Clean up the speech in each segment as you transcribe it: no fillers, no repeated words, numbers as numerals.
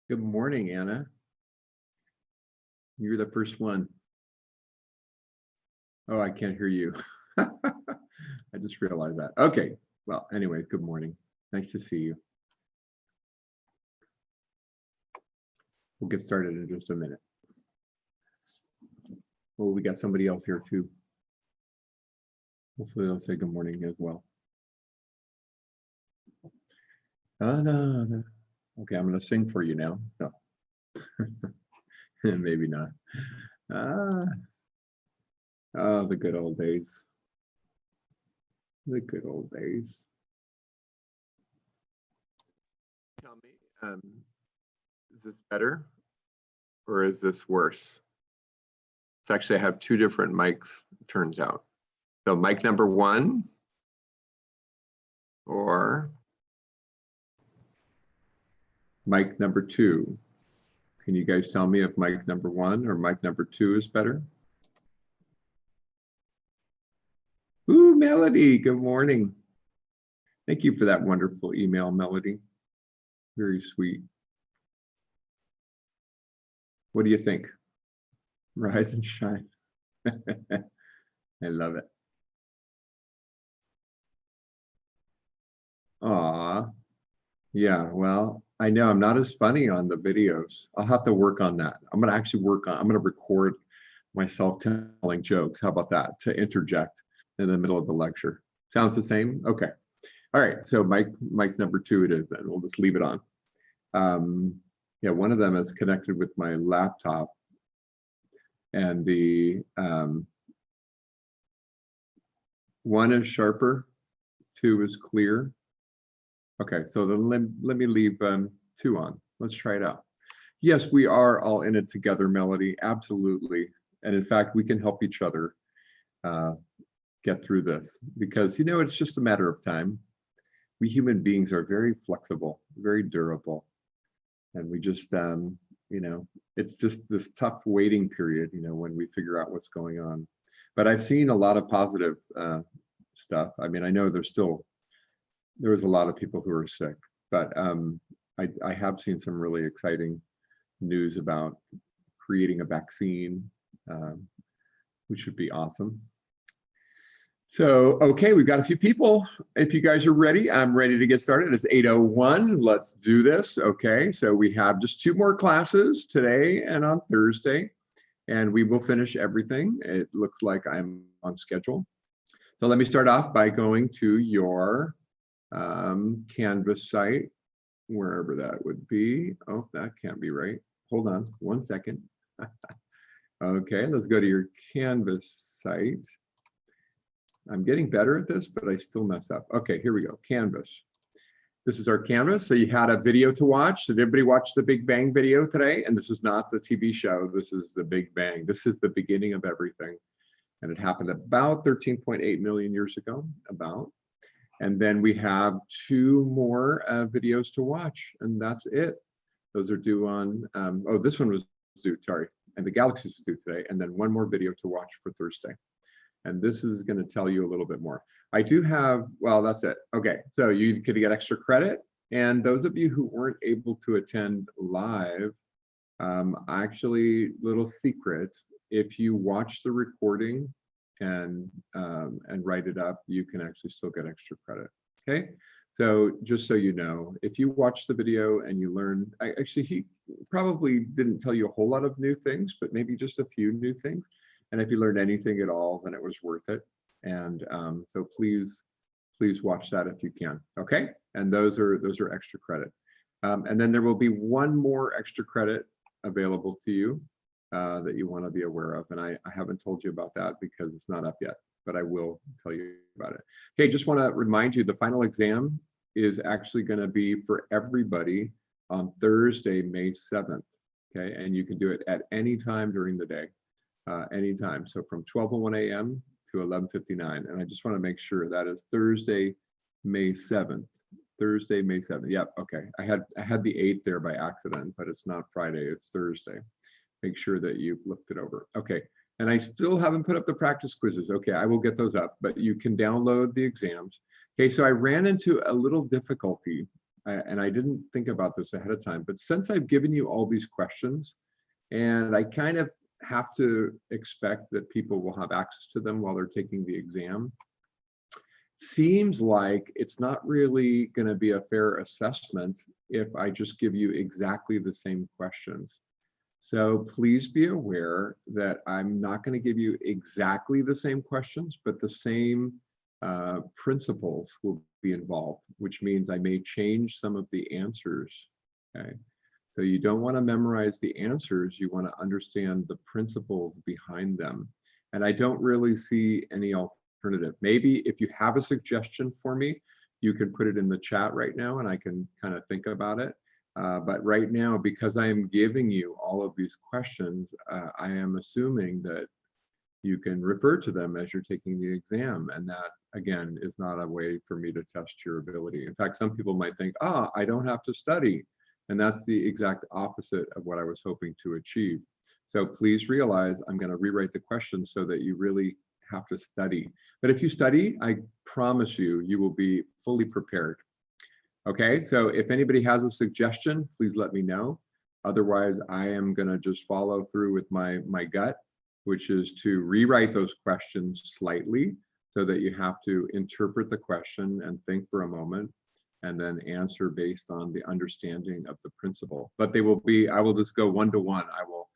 Good morning, Anna. You're the first one. Oh, I can't hear you. I just realized that. Okay. Well, anyways, good morning. Nice to see you. We'll get started in just a minute. Oh, we got somebody else here too. Hopefully they'll say good morning as well. No. Okay, I'm going to sing for you now. No. Maybe not. Oh, the good old days. The good old days. Tell me, is this better or is this worse? It's actually, I have two different mics, it turns out. So mic number one or mic number two. Can you guys tell me if mic number one or mic number two is better? Ooh, Melody, good morning. Thank you for that wonderful email, Melody. Very sweet. What do you think? Rise and shine. I love it. Aw, yeah, well, I know I'm not as funny on the videos. I'll have to work on that. I'm gonna actually I'm gonna record myself telling jokes. How about that? To interject in the middle of the lecture. Sounds the same? Okay. All right, so mic number two it is then. We'll just leave it on. Yeah, one of them is connected with my laptop and the one is sharper, two is clear. Okay, so then let me leave two on. Let's try it out. Yes, we are all in it together, Melody, absolutely. And in fact, we can help each other get through this because, you know, it's just a matter of time. We human beings are very flexible, very durable. And we just, you know, it's just this tough waiting period, you know, when we figure out what's going on. But I've seen a lot of positive stuff. I mean, I know there was a lot of people who are sick, but I have seen some really exciting news about creating a vaccine, which should be awesome. So, okay, we've got a few people. If you guys are ready, I'm ready to get started. It's 8:01. Let's do this. Okay, so we have just two more classes today and on Thursday, and we will finish everything. It looks like I'm on schedule. So let me start off by going to your Canvas site, wherever that would be. Oh, that can't be right. Hold on 1 second. Okay, let's go to your Canvas site. I'm getting better at this, but I still mess up. Okay, here we go, Canvas. This is our Canvas. So you had a video to watch. Did everybody watch the Big Bang video today? And this is not the TV show. This is the Big Bang. This is the beginning of everything. And it happened about 13.8 million years ago, about. And then we have two more videos to watch, and that's it. Those are due on, oh, this one was due, sorry. And the galaxies was due today. And then one more video to watch for Thursday. And this is going to tell you a little bit more. I do have, well, that's it. Okay, so you could get extra credit. And those of you who weren't able to attend live, actually, little secret, if you watch the recording and write it up, you can actually still get extra credit. Okay, so just so you know, if you watch the video and you learn, actually he probably didn't tell you a whole lot of new things, but maybe just a few new things. And if you learned anything at all, then it was worth it. And so please watch that if you can. Okay, and those are extra credit. And then there will be one more extra credit available to you that you want to be aware of. And I haven't told you about that because it's not up yet, but I will tell you about it. Okay, just want to remind you the final exam is actually going to be for everybody on Thursday, May 7th. Okay, and you can do it at any time during the day. Anytime. So from 12:01 a.m. to 11:59. And I just want to make sure that is Thursday, May 7th. Thursday, May 7th. Yep. Okay. I had the 8th there by accident, but it's not Friday. It's Thursday. Make sure that you've looked it over. Okay. And I still haven't put up the practice quizzes. Okay. I will get those up, but you can download the exams. Okay. So I ran into a little difficulty and I didn't think about this ahead of time, but since I've given you all these questions, and I kind of have to expect that people will have access to them while they're taking the exam, seems like it's not really going to be a fair assessment if I just give you exactly the same questions. So please be aware that I'm not going to give you exactly the same questions, but the same principles will be involved, which means I may change some of the answers. Okay. So you don't want to memorize the answers, you want to understand the principles behind them. And I don't really see any alternative. Maybe if you have a suggestion for me, you can put it in the chat right now and I can kind of think about it. But right now, because I am giving you all of these questions, I am assuming that you can refer to them as you're taking the exam. And that, again, is not a way for me to test your ability. In fact, some people might think, I don't have to study. And that's the exact opposite of what I was hoping to achieve. So please realize I'm going to rewrite the questions so that you really have to study. But if you study, I promise you, you will be fully prepared. Okay, so if anybody has a suggestion, please let me know. Otherwise, I am going to just follow through with my gut, which is to rewrite those questions slightly so that you have to interpret the question and think for a moment and then answer based on the understanding of the principle. But they will be, I will just go one-to-one. I will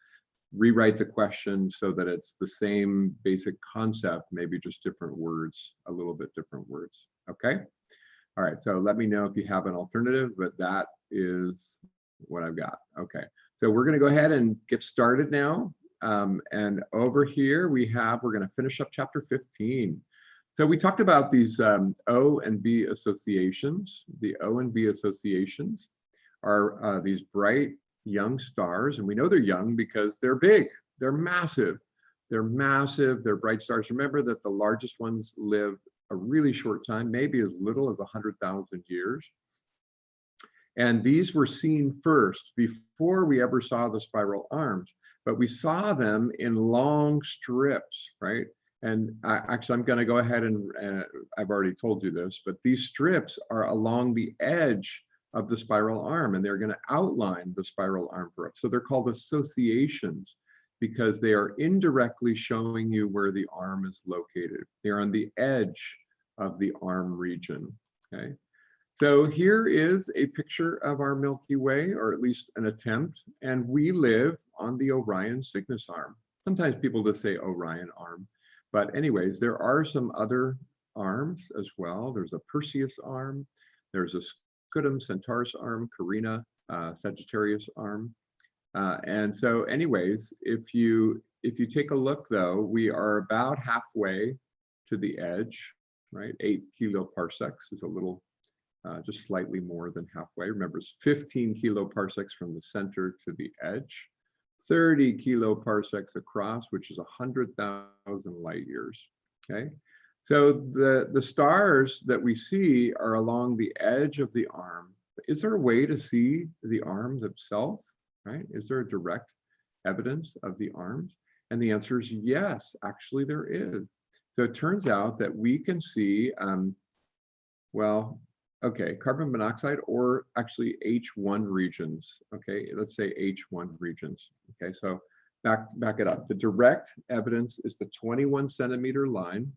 rewrite the question so that it's the same basic concept, maybe just different words, a little bit different words. Okay. All right, so let me know if you have an alternative, but that is what I've got. Okay, so we're gonna go ahead and get started now. And over here we're gonna finish up chapter 15. So we talked about these O and B associations. The O and B associations are these bright young stars, and we know they're young because they're big, they're massive. They're massive, they're bright stars. Remember that the largest ones live a really short time, maybe as little as 100,000 years. And these were seen first before we ever saw the spiral arms, but we saw them in long strips, right? And actually, I'm going to go ahead and I've already told you this, but these strips are along the edge of the spiral arm, and they're going to outline the spiral arm for us. So they're called associations because they are indirectly showing you where the arm is located. They're on the edge of the arm region, okay? So here is a picture of our Milky Way, or at least an attempt, and we live on the Orion Cygnus arm. Sometimes people just say Orion arm, but anyways, there are some other arms as well. There's a Perseus arm, there's a Scutum Centaurus arm, Carina Sagittarius arm. And so anyways, if you take a look though, we are about halfway to the edge, right? 8 kiloparsecs is a little, just slightly more than halfway. Remember, it's 15 kiloparsecs from the center to the edge, 30 kiloparsecs across, which is 100,000 light years, okay? So the stars that we see are along the edge of the arm. Is there a way to see the arms themselves, right? Is there a direct evidence of the arms? And the answer is yes, actually there is. So it turns out that we can see, well, okay, carbon monoxide or actually H1 regions, okay? Let's say H1 regions, okay? So back it up. The direct evidence is the 21 centimeter line.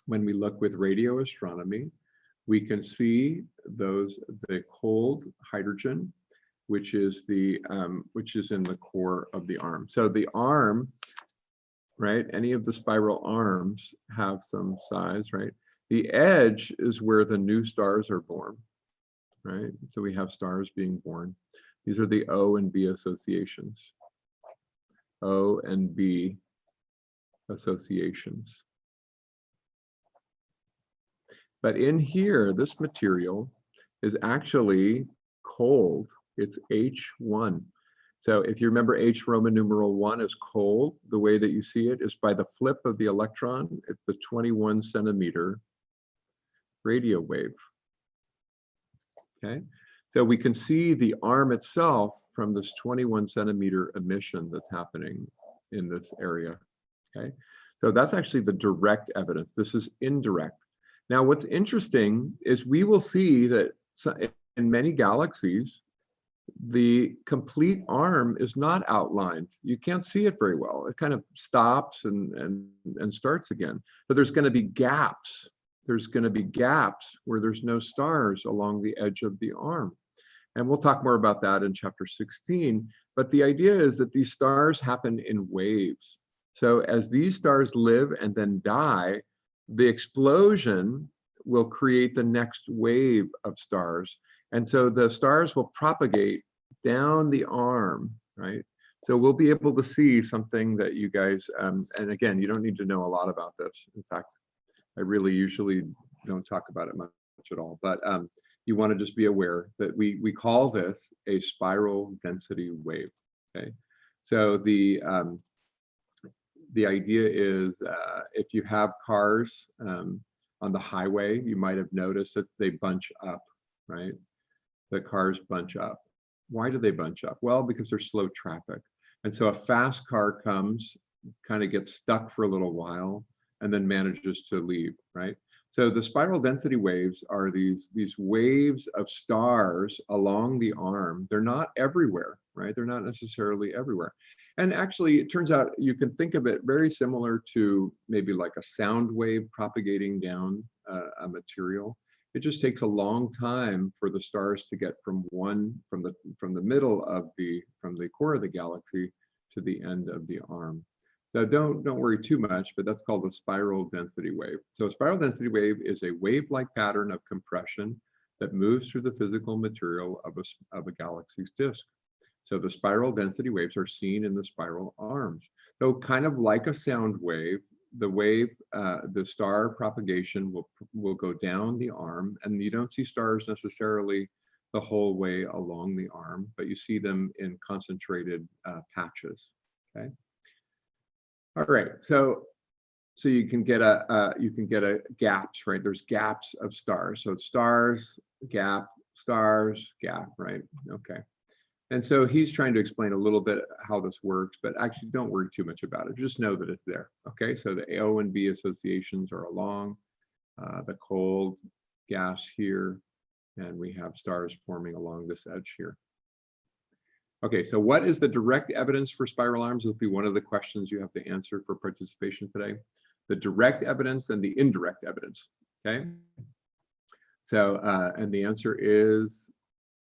When we look with radio astronomy, we can see the cold hydrogen, which is in the core of the arm. So the arm, right? Any of the spiral arms have some size, right? The edge is where the new stars are born, right? So we have stars being born. These are the O and B associations. O and B associations. But in here, this material is actually cold. It's H1. So if you remember H Roman numeral 1 is cold, the way that you see it is by the flip of the electron. It's the 21 centimeter radio wave. Okay, so we can see the arm itself from this 21 centimeter emission that's happening in this area. Okay, so that's actually the direct evidence. This is indirect. Now, what's interesting is we will see that in many galaxies, the complete arm is not outlined. You can't see it very well. It kind of stops and starts again. But there's going to be gaps. There's going to be gaps where there's no stars along the edge of the arm. And we'll talk more about that in chapter 16. But the idea is that these stars happen in waves. So as these stars live and then die, the explosion will create the next wave of stars. And so the stars will propagate down the arm, right? So we'll be able to see something that you guys, and again, you don't need to know a lot about this. In fact, I really usually don't talk about it much at all, but you want to just be aware that we call this a spiral density wave, okay? So the idea is if you have cars on the highway, you might have noticed that they bunch up, right? The cars bunch up. Why do they bunch up? Well, because there's slow traffic. And so a fast car comes, kind of gets stuck for a little while, and then manages to leave, right? So the spiral density waves are these waves of stars along the arm. They're not everywhere, right? They're not necessarily everywhere. And actually, it turns out you can think of it very similar to maybe like a sound wave propagating down a material. It just takes a long time for the stars to get from the middle of from the core of the galaxy to the end of the arm. So don't worry too much, but that's called a spiral density wave. So a spiral density wave is a wave-like pattern of compression that moves through the physical material of a galaxy's disk. So the spiral density waves are seen in the spiral arms. So kind of like a sound wave, the star propagation will go down the arm, and you don't see stars necessarily the whole way along the arm, but you see them in concentrated patches, okay? All right, so you can get a gaps, right? There's gaps of stars. So stars, gap, right? Okay. And so he's trying to explain a little bit how this works, but actually don't worry too much about it. Just know that it's there, okay? So the O and B associations are along the cold gas here, and we have stars forming along this edge here. Okay, so what is the direct evidence for spiral arms? This will be one of the questions you have to answer for participation today. The direct evidence and the indirect evidence, okay? So, and the answer is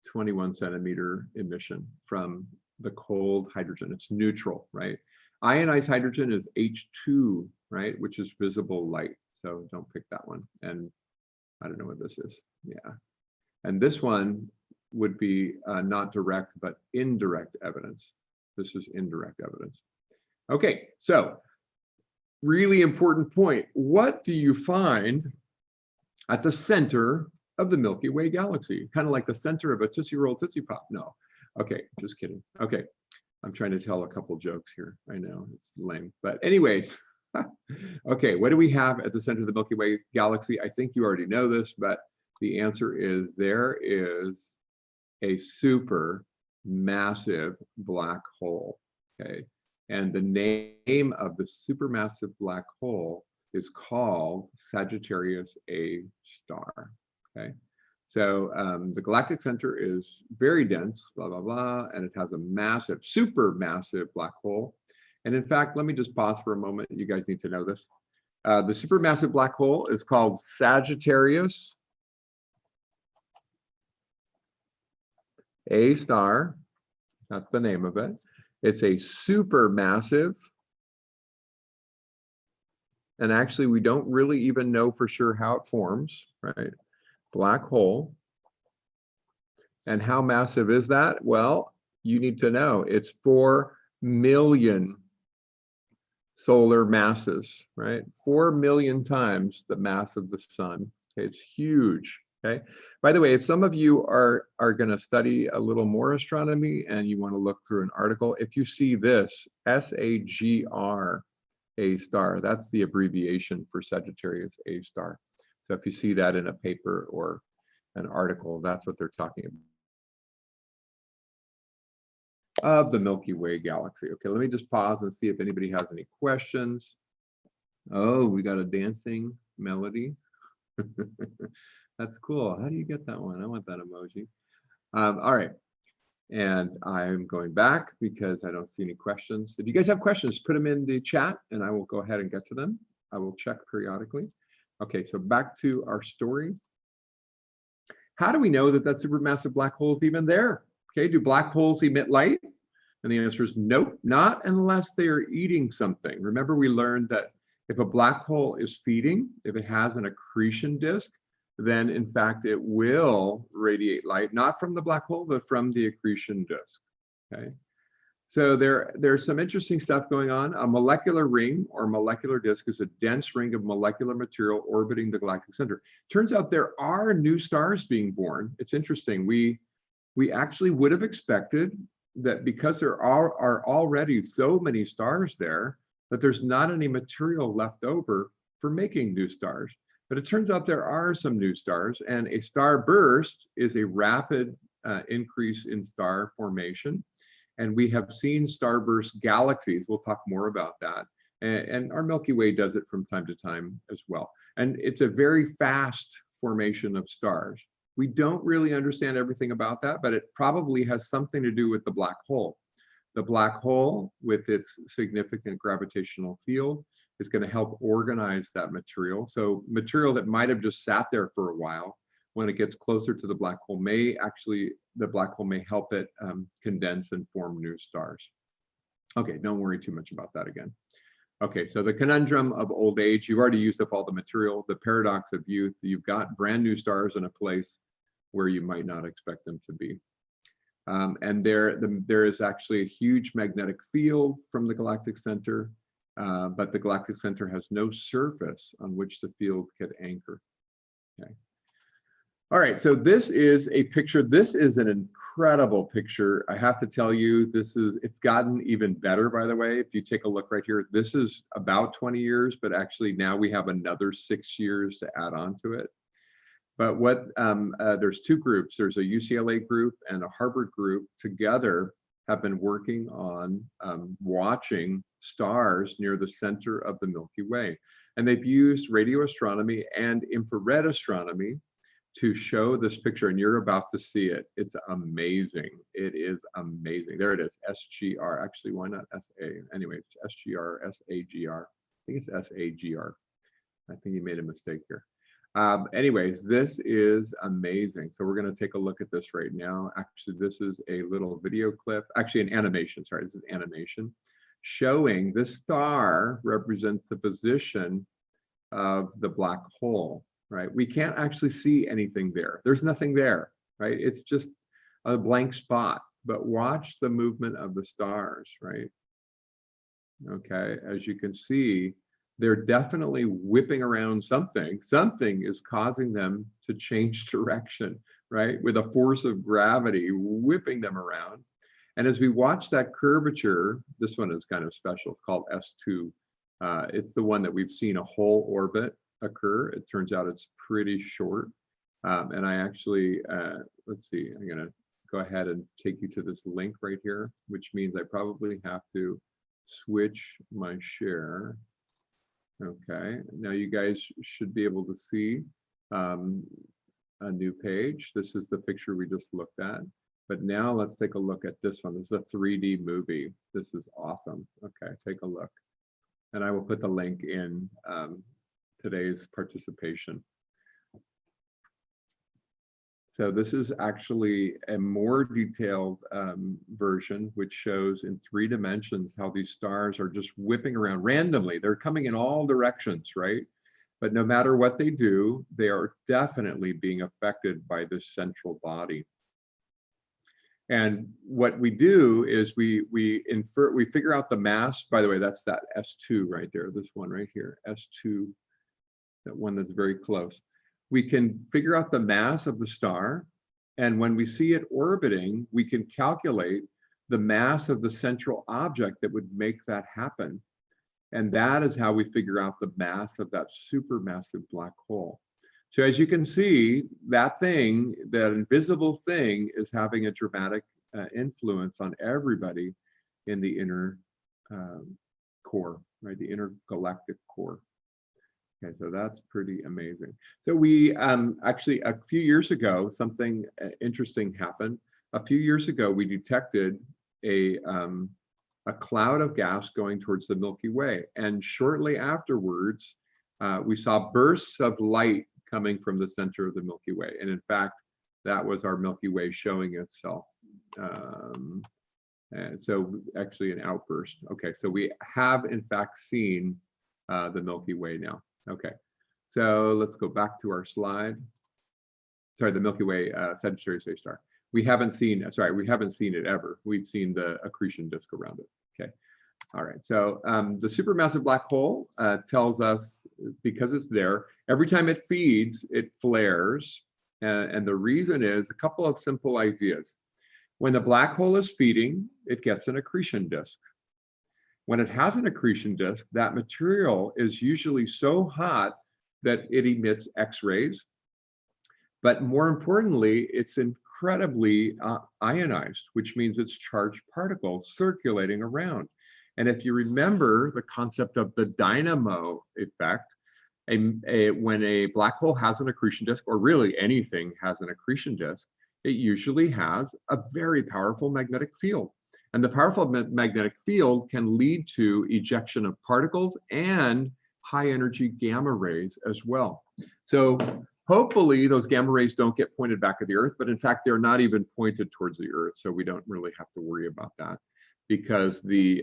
21 centimeter emission from the cold hydrogen. It's neutral, right? Ionized hydrogen is H2, right? Which is visible light. So don't pick that one. And I don't know what this is. Yeah. And this one would be not direct, but indirect evidence. This is indirect evidence. Okay, so really important point. What do you find at the center of the Milky Way galaxy? Kind of like the center of a Tootsie Roll Tootsie Pop. No, okay, just kidding. Okay, I'm trying to tell a couple jokes here. I know, it's lame, but anyways. Okay, what do we have at the center of the Milky Way galaxy? I think you already know this, but the answer is there is a super massive black hole, okay? And the name of the supermassive black hole is called Sagittarius A star, okay? So the galactic center is very dense, blah, blah, blah, and it has a massive, supermassive black hole. And in fact, let me just pause for a moment. You guys need to know this. The supermassive black hole is called Sagittarius A star. That's the name of it. It's a supermassive. And actually, we don't really even know for sure how it forms, right? Black hole. And how massive is that? Well, you need to know. It's 4 million solar masses, right? 4 million times the mass of the sun. Okay, it's huge. Okay. By the way, if some of you are going to study a little more astronomy and you want to look through an article, if you see this SAGR A star, that's the abbreviation for Sagittarius A star. So if you see that in a paper or an article, that's what they're talking about. Of the Milky Way galaxy. Okay, let me just pause and see if anybody has any questions. Oh, we got a dancing melody. That's cool. How do you get that one? I want that emoji. All right. And I'm going back because I don't see any questions. If you guys have questions, put them in the chat and I will go ahead and get to them. I will check periodically. Okay, so back to our story. How do we know that that supermassive black hole is even there? Okay, do black holes emit light? And the answer is nope, not unless they are eating something. Remember, we learned that if a black hole is feeding, if it has an accretion disk, then in fact it will radiate light, not from the black hole, but from the accretion disk. Okay. So there's some interesting stuff going on. A molecular ring or molecular disk is a dense ring of molecular material orbiting the galactic center. Turns out there are new stars being born. It's interesting. We actually would have expected that because there are already so many stars there, that there's not any material left over for making new stars. But it turns out there are some new stars, and a star burst is a rapid increase in star formation. And we have seen starburst galaxies. We'll talk more about that. And our Milky Way does it from time to time as well. And it's a very fast formation of stars. We don't really understand everything about that, but it probably has something to do with the black hole. The black hole, with its significant gravitational field, is going to help organize that material. So material that might have just sat there for a while, when it gets closer to the black hole, the black hole may help it condense and form new stars. Okay, don't worry too much about that again. Okay, so the conundrum of old age, you've already used up all the material. The paradox of youth, you've got brand new stars in a place where you might not expect them to be. And there is actually a huge magnetic field from the galactic center, but the galactic center has no surface on which the field could anchor. Okay. All right, so this is a picture. This is an incredible picture. I have to tell you, it's gotten even better, by the way. If you take a look right here, this is about 20 years, but actually now we have another 6 years to add on to it. But there's two groups. There's a UCLA group and a Harvard group together have been working on watching stars near the center of the Milky Way. And they've used radio astronomy and infrared astronomy to show this picture, and you're about to see it. It's amazing. It is amazing. There it is, SGR. Actually, why not SA? Anyway, it's SGR, SAGR. I think it's SAGR. I think you made a mistake here. Anyways, this is amazing. So we're going to take a look at this right now. Actually, this is a little video clip, actually an animation, sorry, this is animation, showing the star represents the position of the black hole. Right? We can't actually see anything there. There's nothing there, right? It's just a blank spot, but watch the movement of the stars, right? Okay, as you can see, they're definitely whipping around something. Something is causing them to change direction, right? With a force of gravity whipping them around. And as we watch that curvature, this one is kind of special. It's called S2. It's the one that we've seen a whole orbit occur. It turns out it's pretty short. And I actually, let's see, I'm gonna go ahead and take you to this link right here, which means I probably have to switch my share. Okay, now you guys should be able to see a new page. This is the picture we just looked at. But now let's take a look at this one. This is a 3D movie. This is awesome. Okay, take a look. And I will put the link in today's participation. So this is actually a more detailed version, which shows in 3 dimensions how these stars are just whipping around randomly. They're coming in all directions, right? But no matter what they do, they are definitely being affected by this central body. And what we do is we figure out the mass. By the way, that's that S2 right there, this one right here, S2. That one that's very close. We can figure out the mass of the star, and when we see it orbiting, we can calculate the mass of the central object that would make that happen. And that is how we figure out the mass of that supermassive black hole. So as you can see, that thing, that invisible thing, is having a dramatic influence on everybody in the inner core, right? The intergalactic core. Okay, so that's pretty amazing. So we actually, a few years ago, something interesting happened. A few years ago, we detected a cloud of gas going towards the Milky Way. And shortly afterwards, we saw bursts of light coming from the center of the Milky Way. And in fact, that was our Milky Way showing itself. And so actually an outburst. Okay, so we have in fact seen the Milky Way now. Okay, so let's go back to our slide. Sorry, the Milky Way, Sagittarius A star. We haven't seen, sorry, we haven't seen it ever. We've seen the accretion disk around it. Okay, all right. So the supermassive black hole tells us, because it's there, every time it feeds, it flares. And the reason is a couple of simple ideas. When the black hole is feeding, it gets an accretion disk. When it has an accretion disk, that material is usually so hot that it emits X-rays. But more importantly, it's incredibly ionized, which means it's charged particles circulating around. And if you remember the concept of the dynamo effect, when a black hole has an accretion disk, or really anything has an accretion disk, it usually has a very powerful magnetic field. And the powerful magnetic field can lead to ejection of particles and high energy gamma rays as well. So hopefully those gamma rays don't get pointed back at the Earth, but in fact, they're not even pointed towards the Earth. So we don't really have to worry about that, because the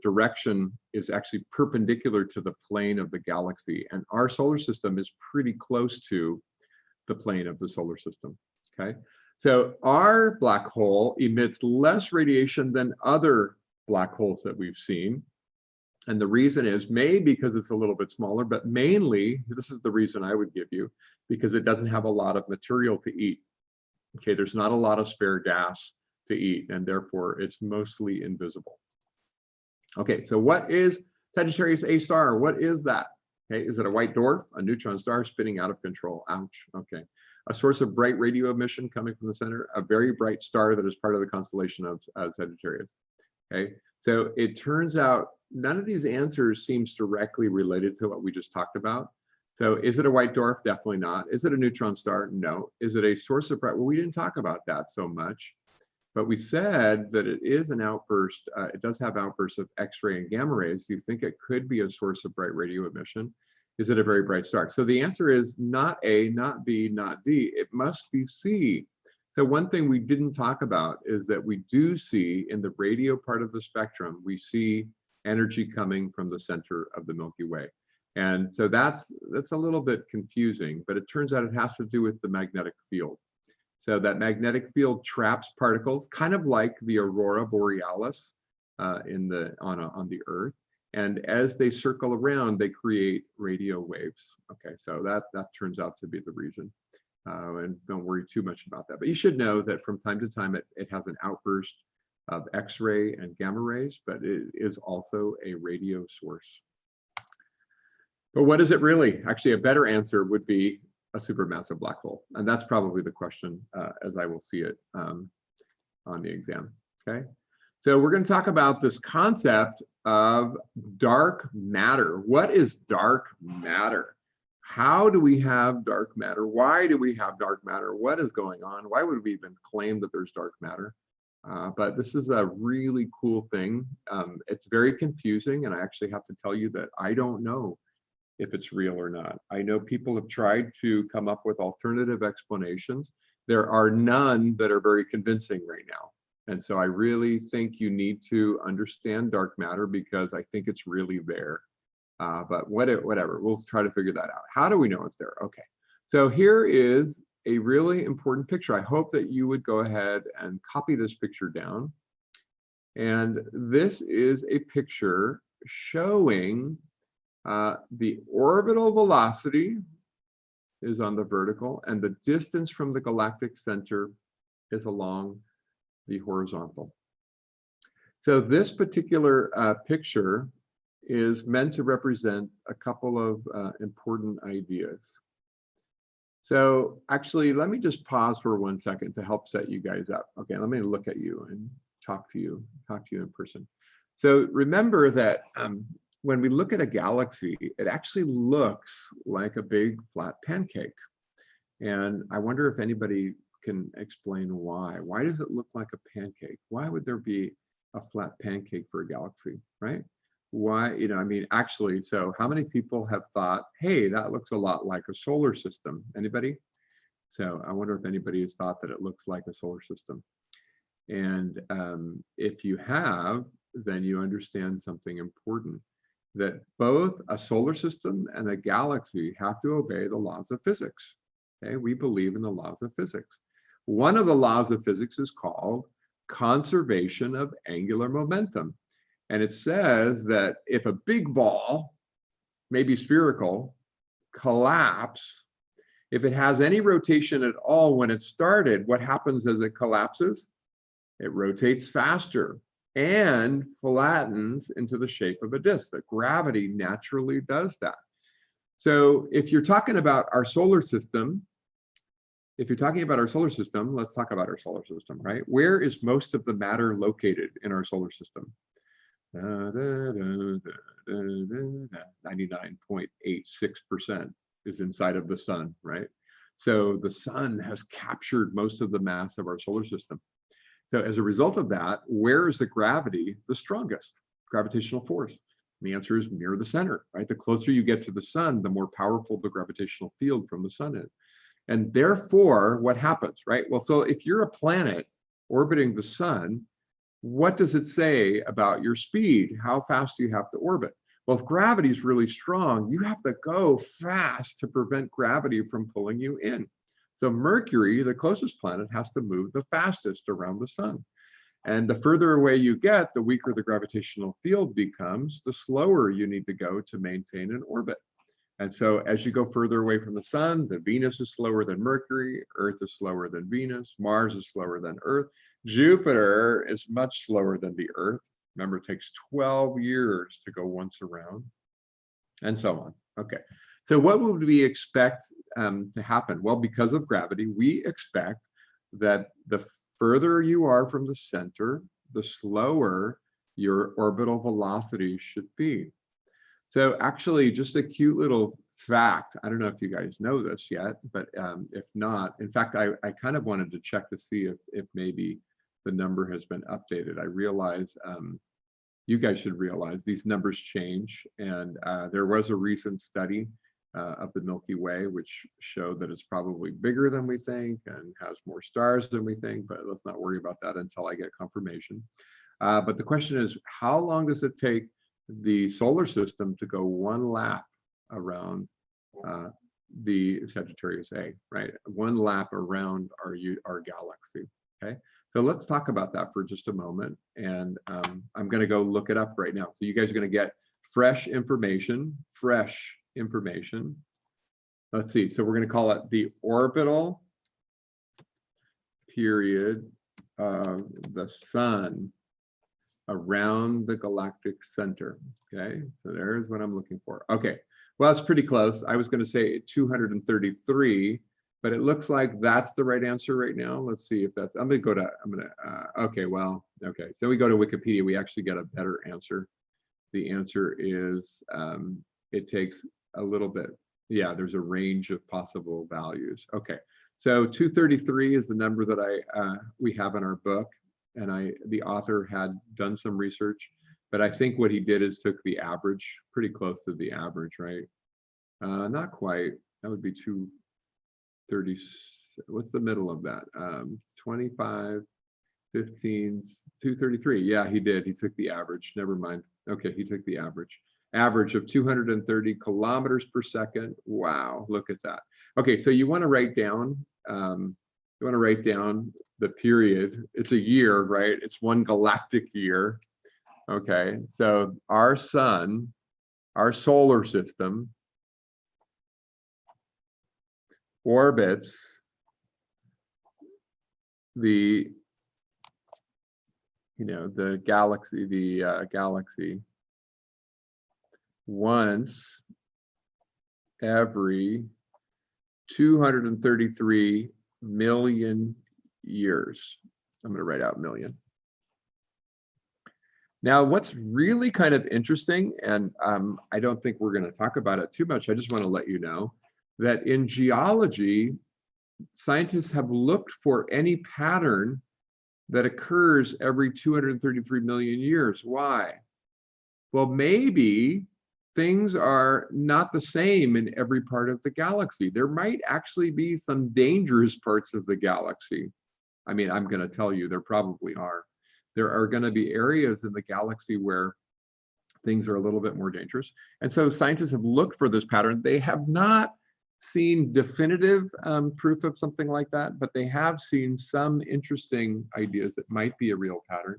direction is actually perpendicular to the plane of the galaxy. And our solar system is pretty close to the plane of the solar system, okay? So our black hole emits less radiation than other black holes that we've seen. And the reason is maybe because it's a little bit smaller, but mainly, this is the reason I would give you, because it doesn't have a lot of material to eat. Okay, there's not a lot of spare gas to eat, and therefore it's mostly invisible. Okay, so what is Sagittarius A star? What is that? Okay, is it a white dwarf, a neutron star spinning out of control? Ouch. Okay, a source of bright radio emission coming from the center, a very bright star that is part of the constellation of Sagittarius. Okay, so it turns out none of these answers seems directly related to what we just talked about. So is it a white dwarf? Definitely not. Is it a neutron star? No. Is it a source of bright? Well, we didn't talk about that so much, but we said that it is an outburst. It does have outbursts of X-ray and gamma rays. You think it could be a source of bright radio emission. Is it a very bright star? So the answer is not A, not B, not D. It must be C. So one thing we didn't talk about is that we do see in the radio part of the spectrum, we see energy coming from the center of the Milky Way. And so that's a little bit confusing, but it turns out it has to do with the magnetic field. So that magnetic field traps particles, kind of like the aurora borealis on the Earth. And as they circle around, they create radio waves. Okay, so that turns out to be the reason. And don't worry too much about that. But you should know that from time to time, it has an outburst of X-ray and gamma rays, but it is also a radio source. But what is it really? Actually, a better answer would be a supermassive black hole. And that's probably the question as I will see it on the exam, okay? So we're gonna talk about this concept of dark matter. What is dark matter? How do we have dark matter? Why do we have dark matter? What is going on? Why would we even claim that there's dark matter? But this is a really cool thing. It's very confusing, and I actually have to tell you that I don't know if it's real or not. I know people have tried to come up with alternative explanations. There are none that are very convincing right now. And so I really think you need to understand dark matter, because I think it's really there. But whatever, we'll try to figure that out. How do we know it's there? Okay, so here is a really important picture. I hope that you would go ahead and copy this picture down. And this is a picture showing the orbital velocity is on the vertical, and the distance from the galactic center is along the horizontal. So this particular picture is meant to represent a couple of important ideas. So actually, let me just pause for 1 second to help set you guys up. Okay, let me look at you and talk to you in person. So remember that when we look at a galaxy, it actually looks like a big flat pancake. And I wonder if anybody can explain why. Why does it look like a pancake? Why would there be a flat pancake for a galaxy, right? Why, I mean, actually, so how many people have thought, hey, that looks a lot like a solar system? Anybody? So I wonder if anybody has thought that it looks like a solar system. And if you have, then you understand something important, that both a solar system and a galaxy have to obey the laws of physics. Okay, we believe in the laws of physics. One of the laws of physics is called conservation of angular momentum. And it says that if a big ball, maybe spherical, collapse, if it has any rotation at all when it started, what happens as it collapses? It rotates faster and flattens into the shape of a disk. That gravity naturally does that. So if you're talking about our solar system, let's talk about our solar system, right? Where is most of the matter located in our solar system? 99.86% is inside of the sun, right? So the sun has captured most of the mass of our solar system. So as a result of that, where is the gravity the strongest? Gravitational force. And the answer is near the center, right? The closer you get to the sun, the more powerful the gravitational field from the sun is. And therefore, what happens, right? Well, so if you're a planet orbiting the sun, what does it say about your speed? How fast do you have to orbit? Well, if gravity is really strong, you have to go fast to prevent gravity from pulling you in. So Mercury, the closest planet, has to move the fastest around the sun. And the further away you get, the weaker the gravitational field becomes, the slower you need to go to maintain an orbit. And so as you go further away from the sun, the Venus is slower than Mercury, Earth is slower than Venus, Mars is slower than Earth, Jupiter is much slower than the Earth. Remember, it takes 12 years to go once around, and so on. Okay, so what would we expect to happen? Well, because of gravity, we expect that the further you are from the center, the slower your orbital velocity should be. So actually, just a cute little fact, I don't know if you guys know this yet, but if not, in fact, I kind of wanted to check to see if maybe the number has been updated. I realize you guys should realize these numbers change, and there was a recent study of the Milky Way which showed that it's probably bigger than we think and has more stars than we think, but let's not worry about that until I get confirmation. But the question is, how long does it take the solar system to go one lap around the Sagittarius A, right? One lap around our galaxy, okay? So let's talk about that for just a moment. And I'm gonna go look it up right now. So you guys are gonna get fresh information. Let's see, so we're gonna call it the orbital period of the sun around the galactic center. Okay, so there's what I'm looking for. Okay, well, it's pretty close. I was going to say 233, but it looks like that's the right answer right now. Let's see if that's, okay, well, okay. So we go to Wikipedia, we actually get a better answer. The answer is, it takes a little bit. Yeah, there's a range of possible values. Okay, so 233 is the number that we have in our book. And the author had done some research, but I think what he did is took the average, pretty close to the average, right? Not quite, that would be 230, what's the middle of that? 25, 15, 233, yeah, he did, he took the average, never mind. Okay, he took the average of 230 kilometers per second. Wow, look at that. Okay, so you wanna write down, the period. It's a year, right? It's one galactic year. Okay, so our sun, our solar system orbits the galaxy once every 233 million years. I'm going to write out million. Now, what's really kind of interesting, and I don't think we're going to talk about it too much, I just want to let you know that in geology, scientists have looked for any pattern that occurs every 233 million years. Why? Well, maybe things are not the same in every part of the galaxy. There might actually be some dangerous parts of the galaxy. I mean, I'm going to tell you, there probably are. There are going to be areas in the galaxy where things are a little bit more dangerous. And so scientists have looked for this pattern. They have not seen definitive proof of something like that, but they have seen some interesting ideas that might be a real pattern.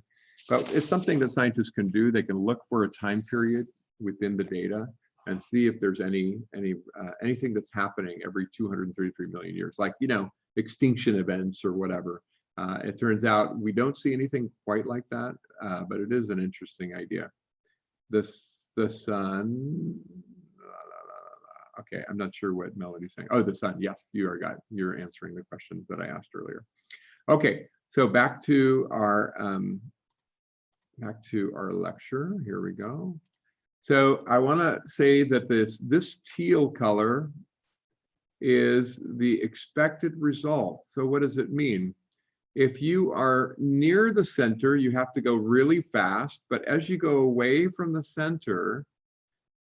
But it's something that scientists can do. They can look for a time period within the data and see if there's anything that's happening every 233 million years, like, you know, extinction events or whatever. It turns out we don't see anything quite like that, but it is an interesting idea. The sun. Okay, I'm not sure what Melody's saying. Oh, the sun. Yes, you're answering the questions that I asked earlier. Okay, so back to our lecture. Here we go. So I want to say that this teal color is the expected result. So what does it mean? If you are near the center, you have to go really fast, but as you go away from the center,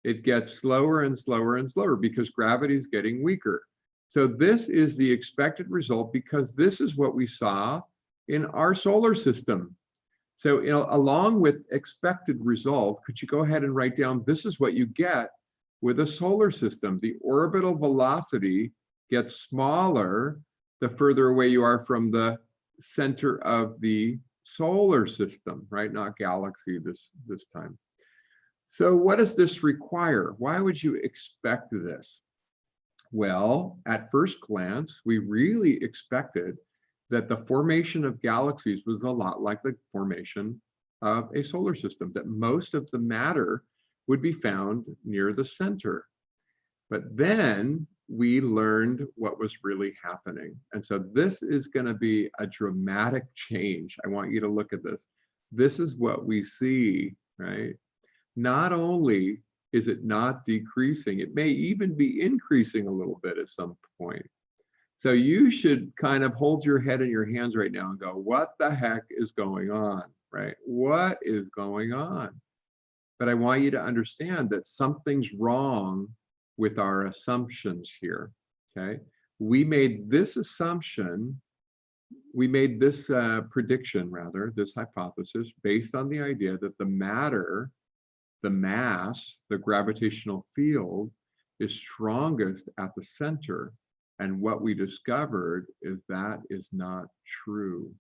it gets slower and slower and slower because gravity is getting weaker. So this is the expected result because this is what we saw in our solar system. So, you know, along with expected result, could you go ahead and write down, this is what you get with a solar system. The orbital velocity gets smaller the further away you are from the center of the solar system, right? Not galaxy this time. So what does this require? Why would you expect this? Well, at first glance, we really expected that the formation of galaxies was a lot like the formation of a solar system, that most of the matter would be found near the center. But then we learned what was really happening. And so this is going to be a dramatic change. I want you to look at this. This is what we see, right? Not only is it not decreasing, it may even be increasing a little bit at some point. So you should kind of hold your head in your hands right now and go, what the heck is going on, right? What is going on? But I want you to understand that something's wrong with our assumptions here, okay? We made this assumption, we made this prediction, rather, this hypothesis, based on the idea that the matter, the mass, the gravitational field, is strongest at the center. And what we discovered is that is not true,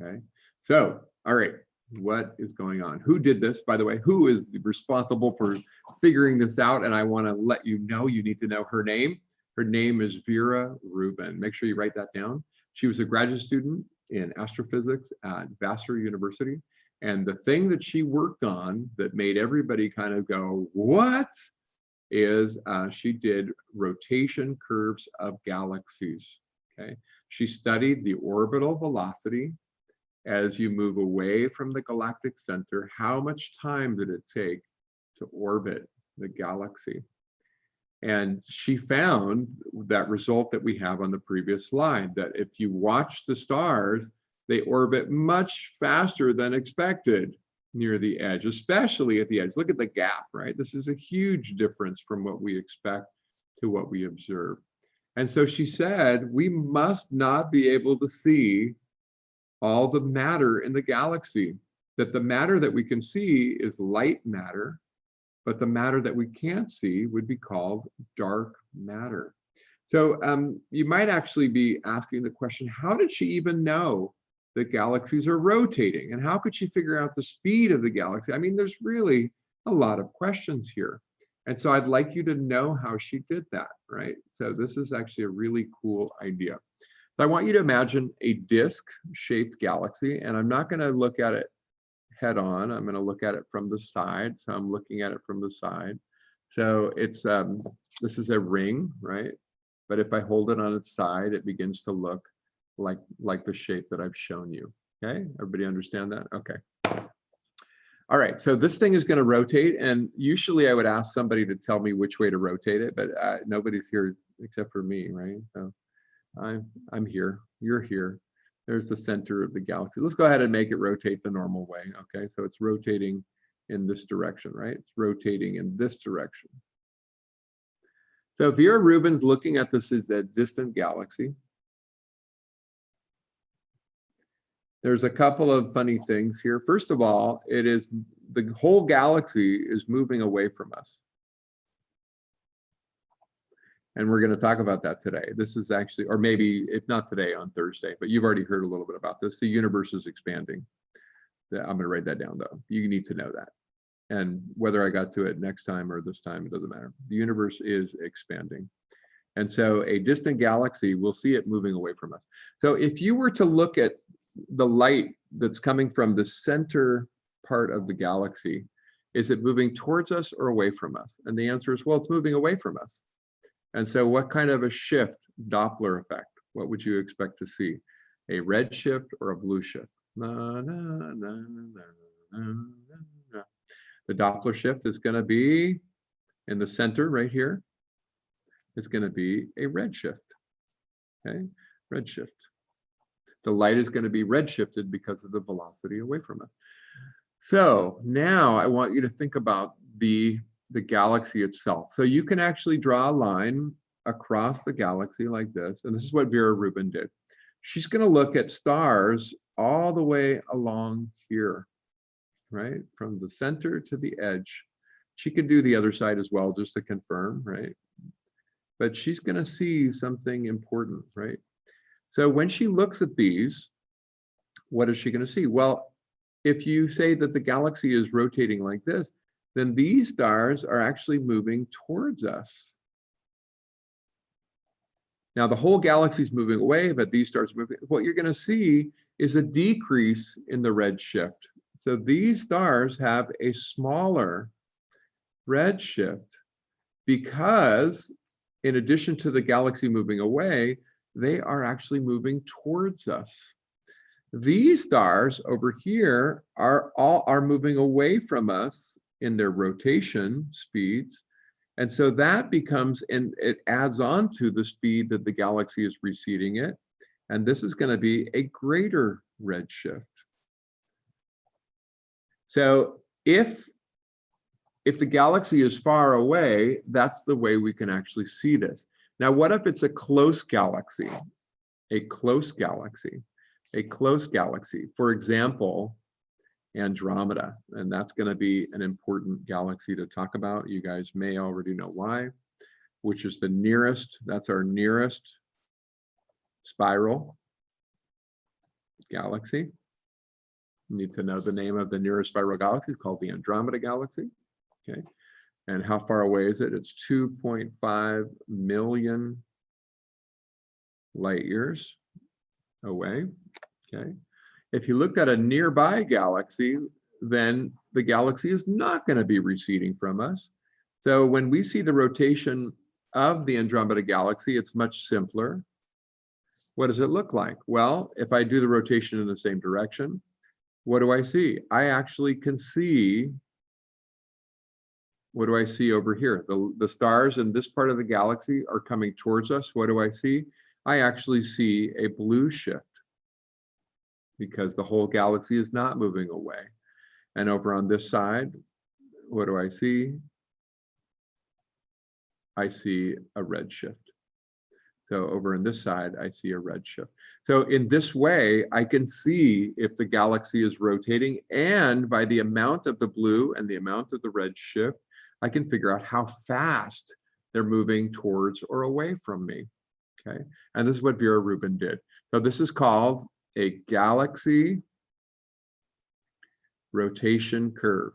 okay? So, all right, what is going on? Who did this, by the way? Who is responsible for figuring this out? And I want to let you know, you need to know her name. Her name is Vera Rubin. Make sure you write that down. She was a graduate student in astrophysics at Vassar University. And the thing that she worked on that made everybody kind of go, what? Is she did rotation curves of galaxies, okay? She studied the orbital velocity as you move away from the galactic center. How much time did it take to orbit the galaxy? And she found that result that we have on the previous slide, that if you watch the stars, they orbit much faster than expected near the edge, especially at the edge. Look at the gap, right? This is a huge difference from what we expect to what we observe. And so she said, we must not be able to see all the matter in the galaxy, that the matter that we can see is light matter, but the matter that we can't see would be called dark matter. So you might actually be asking the question, how did she even know that galaxies are rotating? And how could she figure out the speed of the galaxy? I mean, there's really a lot of questions here. And so I'd like you to know how she did that, right? So this is actually a really cool idea. So I want you to imagine a disc-shaped galaxy, and I'm not going to look at it head on. I'm going to look at it from the side. So I'm looking at it from the side. So it's this is a ring, right? But if I hold it on its side, it begins to look like the shape that I've shown you. Okay, everybody understand that? Okay. All right, so this thing is going to rotate, and usually I would ask somebody to tell me which way to rotate it, but nobody's here except for me, right? So I'm here, you're here. There's the center of the galaxy. Let's go ahead and make it rotate the normal way, okay? So it's rotating in this direction, right? It's rotating in this direction. So Vera Rubin's looking at this as a distant galaxy. There's a couple of funny things here. First of all, it is the whole galaxy is moving away from us. And we're going to talk about that today. This is actually, or maybe if not today, on Thursday, but you've already heard a little bit about this. The universe is expanding. I'm going to write that down though. You need to know that. And whether I got to it next time or this time, it doesn't matter. The universe is expanding. And so a distant galaxy, we'll see it moving away from us. So if you were to look at the light that's coming from the center part of the galaxy, is it moving towards us or away from us? And the answer is, well, it's moving away from us. And so what kind of a shift, Doppler effect, what would you expect to see? A red shift or a blue shift? Na, na, na, na, na, na. The Doppler shift is going to be in the center right here. It's going to be a red shift, okay? Red shift. The light is going to be red shifted because of the velocity away from it. So now I want you to think about the galaxy itself. So you can actually draw a line across the galaxy like this. And this is what Vera Rubin did. She's going to look at stars all the way along here, right? From the center to the edge. She could do the other side as well, just to confirm, right? But she's going to see something important, right? So when she looks at these, what is she going to see? Well, if you say that the galaxy is rotating like this, then these stars are actually moving towards us. Now the whole galaxy is moving away, but these stars are moving. What you're going to see is a decrease in the red shift. So these stars have a smaller red shift because in addition to the galaxy moving away, they are actually moving towards us. These stars over here are moving away from us in their rotation speeds. And so that becomes, and it adds on to the speed that the galaxy is receding it. And this is going to be a greater red shift. So if the galaxy is far away, that's the way we can actually see this. Now, what if it's a close galaxy? A close galaxy. A close galaxy. For example, Andromeda, and that's going to be an important galaxy to talk about. You guys may already know why, which is the nearest, that's our nearest spiral galaxy. You need to know the name of the nearest spiral galaxy. It's called the Andromeda galaxy. Okay, and how far away is it? It's 2.5 million light years away. Okay, if you looked at a nearby galaxy, then the galaxy is not going to be receding from us. So when we see the rotation of the Andromeda galaxy, it's much simpler. What does it look like? Well, if I do the rotation in the same direction, what do I see? I actually can see, what do I see over here? The stars in this part of the galaxy are coming towards us. What do I see? I actually see a blue shift because the whole galaxy is not moving away. And over on this side, what do I see? I see a red shift. So over on this side, I see a red shift. So in this way, I can see if the galaxy is rotating, and by the amount of the blue and the amount of the red shift, I can figure out how fast they're moving towards or away from me, okay? And this is what Vera Rubin did. So this is called a galaxy rotation curve,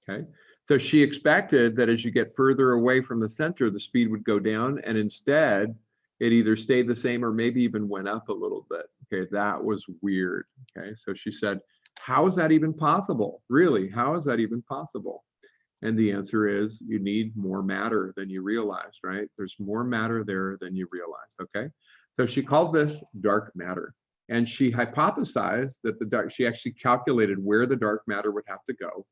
okay? So she expected that as you get further away from the center, the speed would go down, and instead it either stayed the same or maybe even went up a little bit. Okay, that was weird. Okay, so she said, how is that even possible? Really, how is that even possible? And the answer is you need more matter than you realized, right? There's more matter there than you realized, okay? So she called this dark matter. And she hypothesized that she actually calculated where the dark matter would have to go.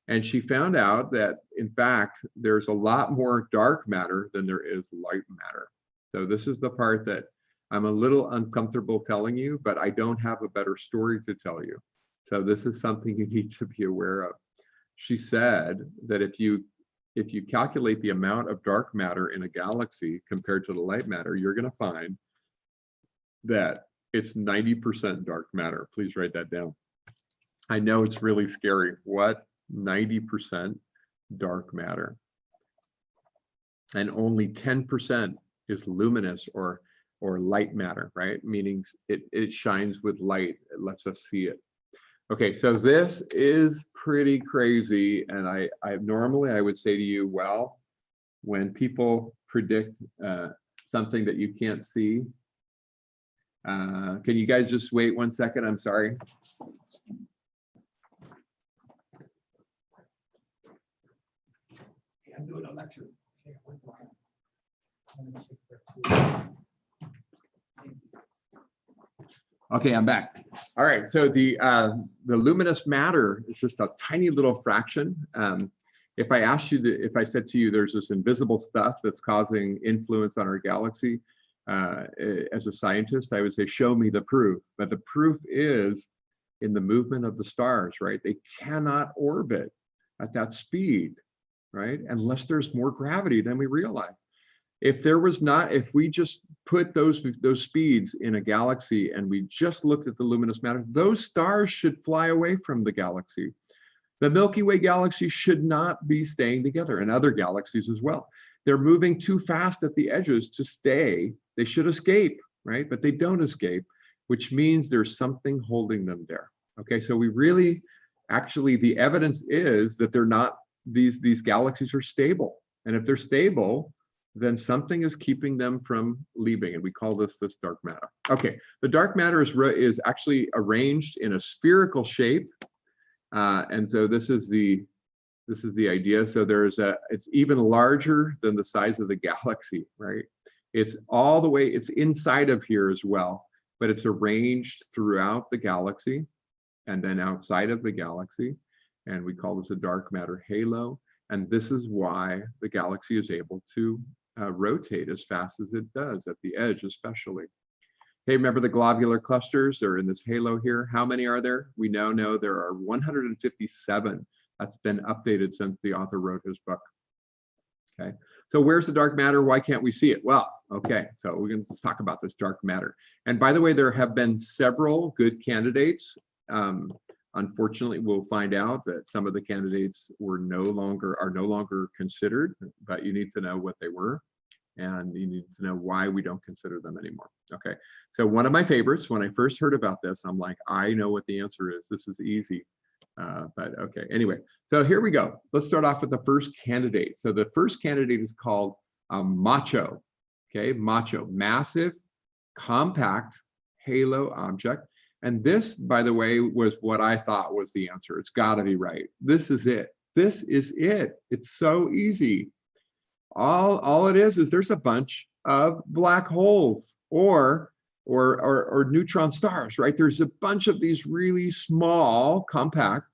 And she found out that, in fact, there's a lot more dark matter than there is light matter. So this is the part that I'm a little uncomfortable telling you, but I don't have a better story to tell you. So this is something you need to be aware of. She said that if you calculate the amount of dark matter in a galaxy compared to the light matter, you're going to find that it's 90% dark matter. Please write that down. I know it's really scary. What? 90% dark matter. And only 10% is luminous or light matter, right? Meaning it shines with light. It lets us see it. Okay, so this is pretty crazy. And I normally I would say to you, well, when people predict something that you can't see, can you guys just wait 1 second? I'm sorry. I'm doing a lecture. Okay, I'm back. All right, so the luminous matter is just a tiny little fraction. If I asked you, if I said to you, there's this invisible stuff that's causing influence on our galaxy, as a scientist, I would say, show me the proof. But the proof is in the movement of the stars, right? They cannot orbit at that speed, right? Unless there's more gravity than we realize. If there was not, if we just put those speeds in a galaxy and we just looked at the luminous matter, those stars should fly away from the galaxy. The Milky Way galaxy should not be staying together, and other galaxies as well. They're moving too fast at the edges to stay. They should escape, right? But they don't escape, which means there's something holding them there. Okay, so we really, actually, the evidence is that they're not, these galaxies are stable. And if they're stable, then something is keeping them from leaving, and we call this dark matter. Okay, the dark matter is actually arranged in a spherical shape, and so this is the idea. So it's even larger than the size of the galaxy, right? It's all the way, it's inside of here as well, but it's arranged throughout the galaxy and then outside of the galaxy, and we call this a dark matter halo. And this is why the galaxy is able to rotate as fast as it does at the edge, especially. Hey, remember the globular clusters? They're in this halo here. How many are there? We now know there are 157. That's been updated since the author wrote his book. Okay, so where's the dark matter? Why can't we see it? Well, okay, so we're going to talk about this dark matter. And by the way, there have been several good candidates. Unfortunately, we'll find out that some of the candidates are no longer considered, but you need to know what they were, and you need to know why we don't consider them anymore. Okay, so one of my favorites, when I first heard about this, I'm like, I know what the answer is. This is easy. But okay, anyway, so here we go. Let's start off with the first candidate. So the first candidate is called MACHO. Okay, MACHO, massive, compact halo object. And this, by the way, was what I thought was the answer. It's got to be right. This is it. This is it. It's so easy. All it is there's a bunch of black holes or neutron stars, right? There's a bunch of these really small, compact,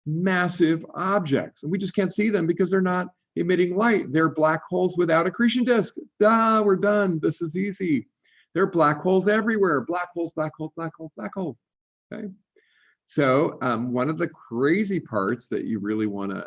massive objects, and we just can't see them because they're not emitting light. They're black holes without accretion disk. Duh, we're done. This is easy. There are black holes everywhere. Black holes, black holes, black holes, black holes. Okay. So one of the crazy parts that you really want to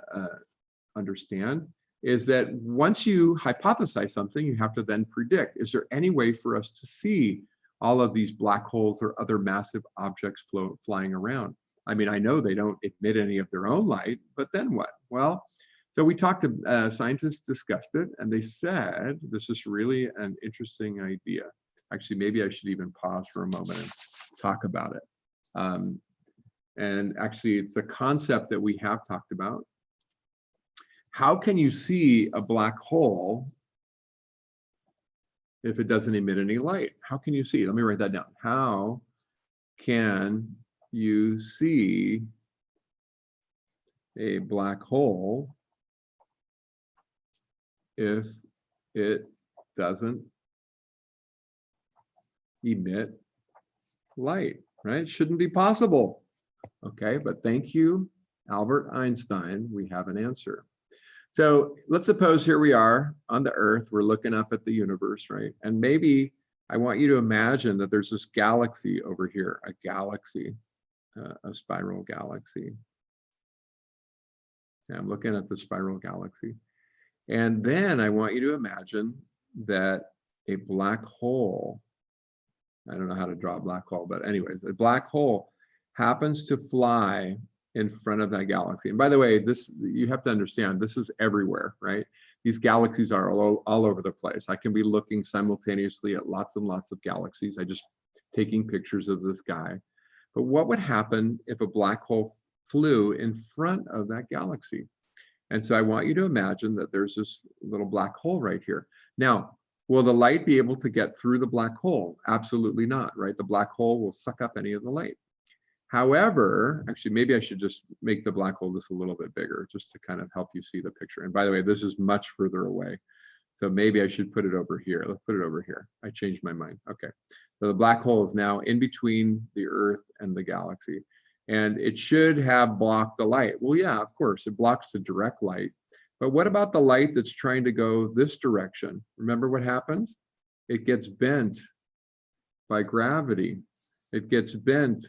understand is that once you hypothesize something, you have to then predict, is there any way for us to see all of these black holes or other massive objects flying around? I mean, I know they don't emit any of their own light, but then what? Well, so we talked to scientists, discussed it, and they said, this is really an interesting idea. Actually, maybe I should even pause for a moment and talk about it. And actually, it's a concept that we have talked about. How can you see a black hole if it doesn't emit any light? How can you see? Let me write that down. How can you see a black hole if it doesn't emit light, right? Shouldn't be possible. Okay, but thank you, Albert Einstein. We have an answer. So let's suppose here we are on the Earth, we're looking up at the universe, right? And maybe I want you to imagine that there's this galaxy over here, a galaxy, a spiral galaxy. Yeah, I'm looking at the spiral galaxy. And then I want you to imagine that a black hole, I don't know how to draw a black hole, but anyways, a black hole happens to fly in front of that galaxy. And by the way, this, you have to understand, this is everywhere, right? These galaxies are all over the place. I can be looking simultaneously at lots and lots of galaxies. I just taking pictures of the sky. But what would happen if a black hole flew in front of that galaxy? And so I want you to imagine that there's this little black hole right here. Now, will the light be able to get through the black hole? Absolutely not, right? The black hole will suck up any of the light. However, actually, maybe I should just make the black hole just a little bit bigger, just to kind of help you see the picture. And by the way, this is much further away. So maybe I should put it over here. Let's put it over here. I changed my mind. Okay. So the black hole is now in between the Earth and the galaxy. And it should have blocked the light. Well, yeah, of course, it blocks the direct light. But what about the light that's trying to go this direction? Remember what happens? It gets bent by gravity. It gets bent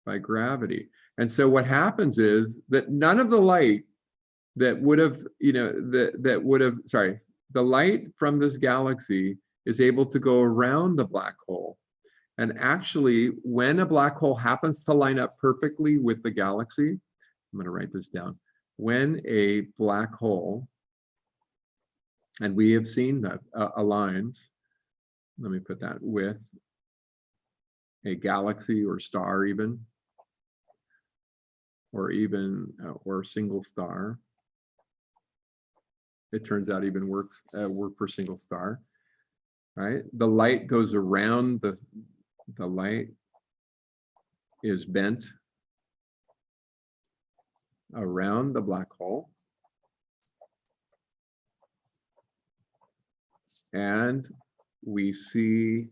by gravity. And so what happens is that none of the light that would have, the light from this galaxy is able to go around the black hole. And actually, when a black hole happens to line up perfectly with the galaxy, I'm going to write this down. When a black hole, and we have seen that aligns, let me put that with a galaxy or star even, or a single star. It turns out even works for single star, right? The light goes around the light is bent around the black hole, and we see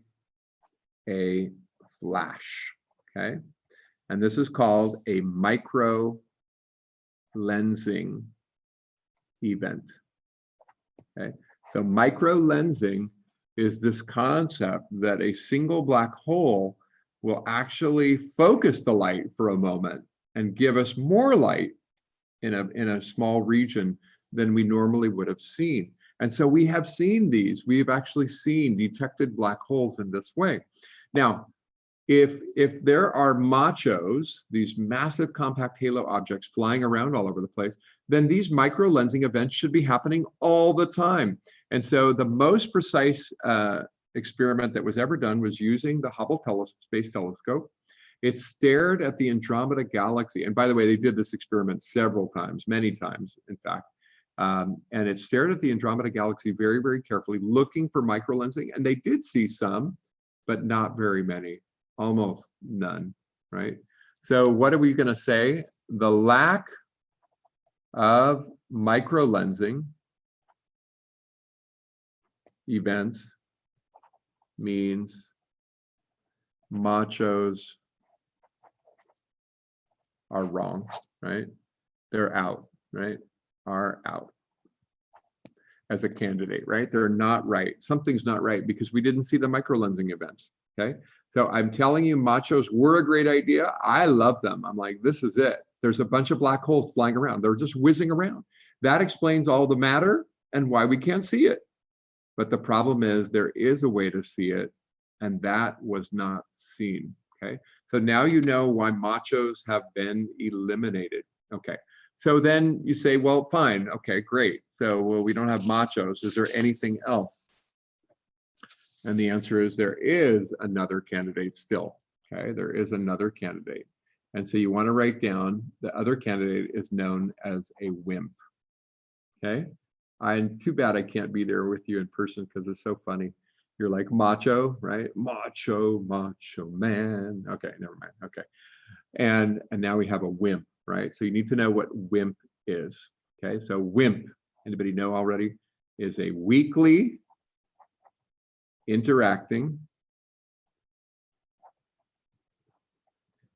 a flash, okay? And this is called a micro lensing event, okay? So micro lensing is this concept that a single black hole will actually focus the light for a moment and give us more light in a small region than we normally would have seen. And so we have seen these. We've actually detected black holes in this way. Now, if there are machos, these massive compact halo objects flying around all over the place, then these micro lensing events should be happening all the time. And so the most precise experiment that was ever done was using the Hubble Space Telescope. It stared at the Andromeda galaxy. And by the way, they did this experiment several times, many times, in fact. And it stared at the Andromeda galaxy very, very carefully, looking for micro lensing. And they did see some, but not very many. Almost none, right? So what are we going to say? The lack of microlensing events means machos are wrong, right? They're out, right? Are out as a candidate, right? They're not right. Something's not right because we didn't see the microlensing events. Okay, so I'm telling you, machos were a great idea. I love them. I'm like, this is it. There's a bunch of black holes flying around. They're just whizzing around. That explains all the matter and why we can't see it. But the problem is there is a way to see it, and that was not seen. Okay, so now you know why machos have been eliminated. Okay, so then you say, well, fine. Okay, great. So, well, we don't have machos. Is there anything else? And the answer is there is another candidate still, okay? There is another candidate. And so you want to write down the other candidate is known as a WIMP, okay? I'm too bad I can't be there with you in person because it's so funny. You're like macho, right? Macho, macho man. Okay, never mind, okay. And now we have a WIMP, right? So you need to know what WIMP is, okay? So WIMP, anybody know already, is a weakly interacting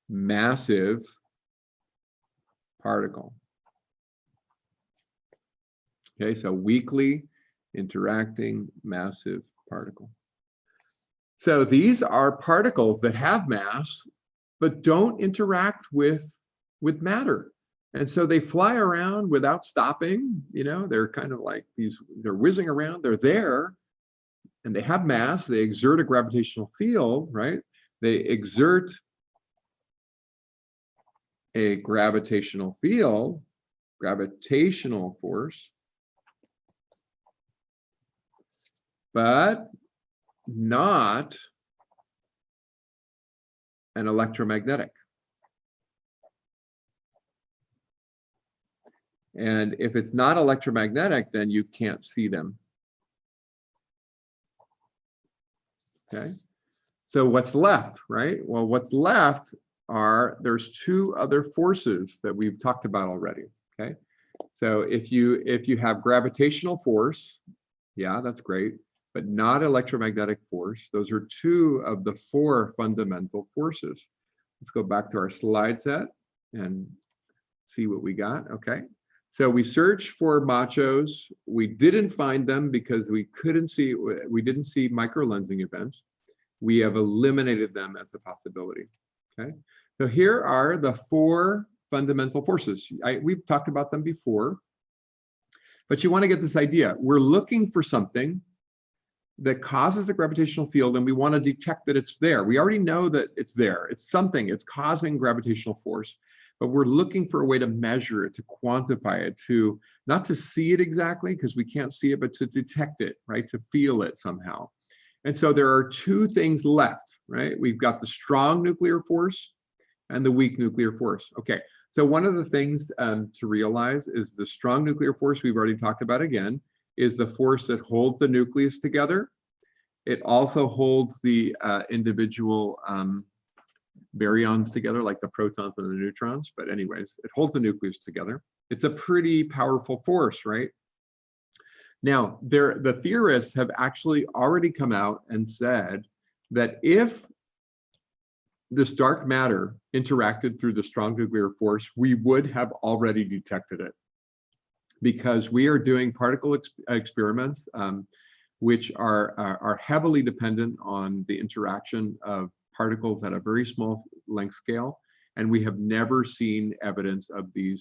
massive particle. Okay, so weakly interacting massive particle. So these are particles that have mass, but don't interact with matter. And so they fly around without stopping. You know, they're kind of like these, they're whizzing around, they're there, and they have mass, they exert a gravitational field, right? They exert a gravitational field, gravitational force, but not an electromagnetic. And if it's not electromagnetic, then you can't see them. Okay, so what's left, right? Well, what's left are, there's two other forces that we've talked about already. Okay, so if you have gravitational force, yeah, that's great, but not electromagnetic force. Those are two of the four fundamental forces. Let's go back to our slide set and see what we got. Okay, so we searched for machos. We didn't find them because we didn't see microlensing events. We have eliminated them as a possibility. Okay, so here are the four fundamental forces. We've talked about them before, but you want to get this idea. We're looking for something that causes the gravitational field, and we want to detect that it's there. We already know that it's there. It's something, it's causing gravitational force, but we're looking for a way to measure it, to quantify it, to not to see it exactly because we can't see it, but to detect it, right? To feel it somehow. And so there are two things left, right? We've got the strong nuclear force and the weak nuclear force. Okay, so one of the things to realize is the strong nuclear force, we've already talked about again, is the force that holds the nucleus together. It also holds the individual baryons together, like the protons and the neutrons. But anyways, it holds the nucleus together. It's a pretty powerful force, right? Now, the theorists have actually already come out and said that if this dark matter interacted through the strong nuclear force, we would have already detected it, because we are doing particle experiments which are heavily dependent on the interaction of particles at a very small length scale, and we have never seen evidence of the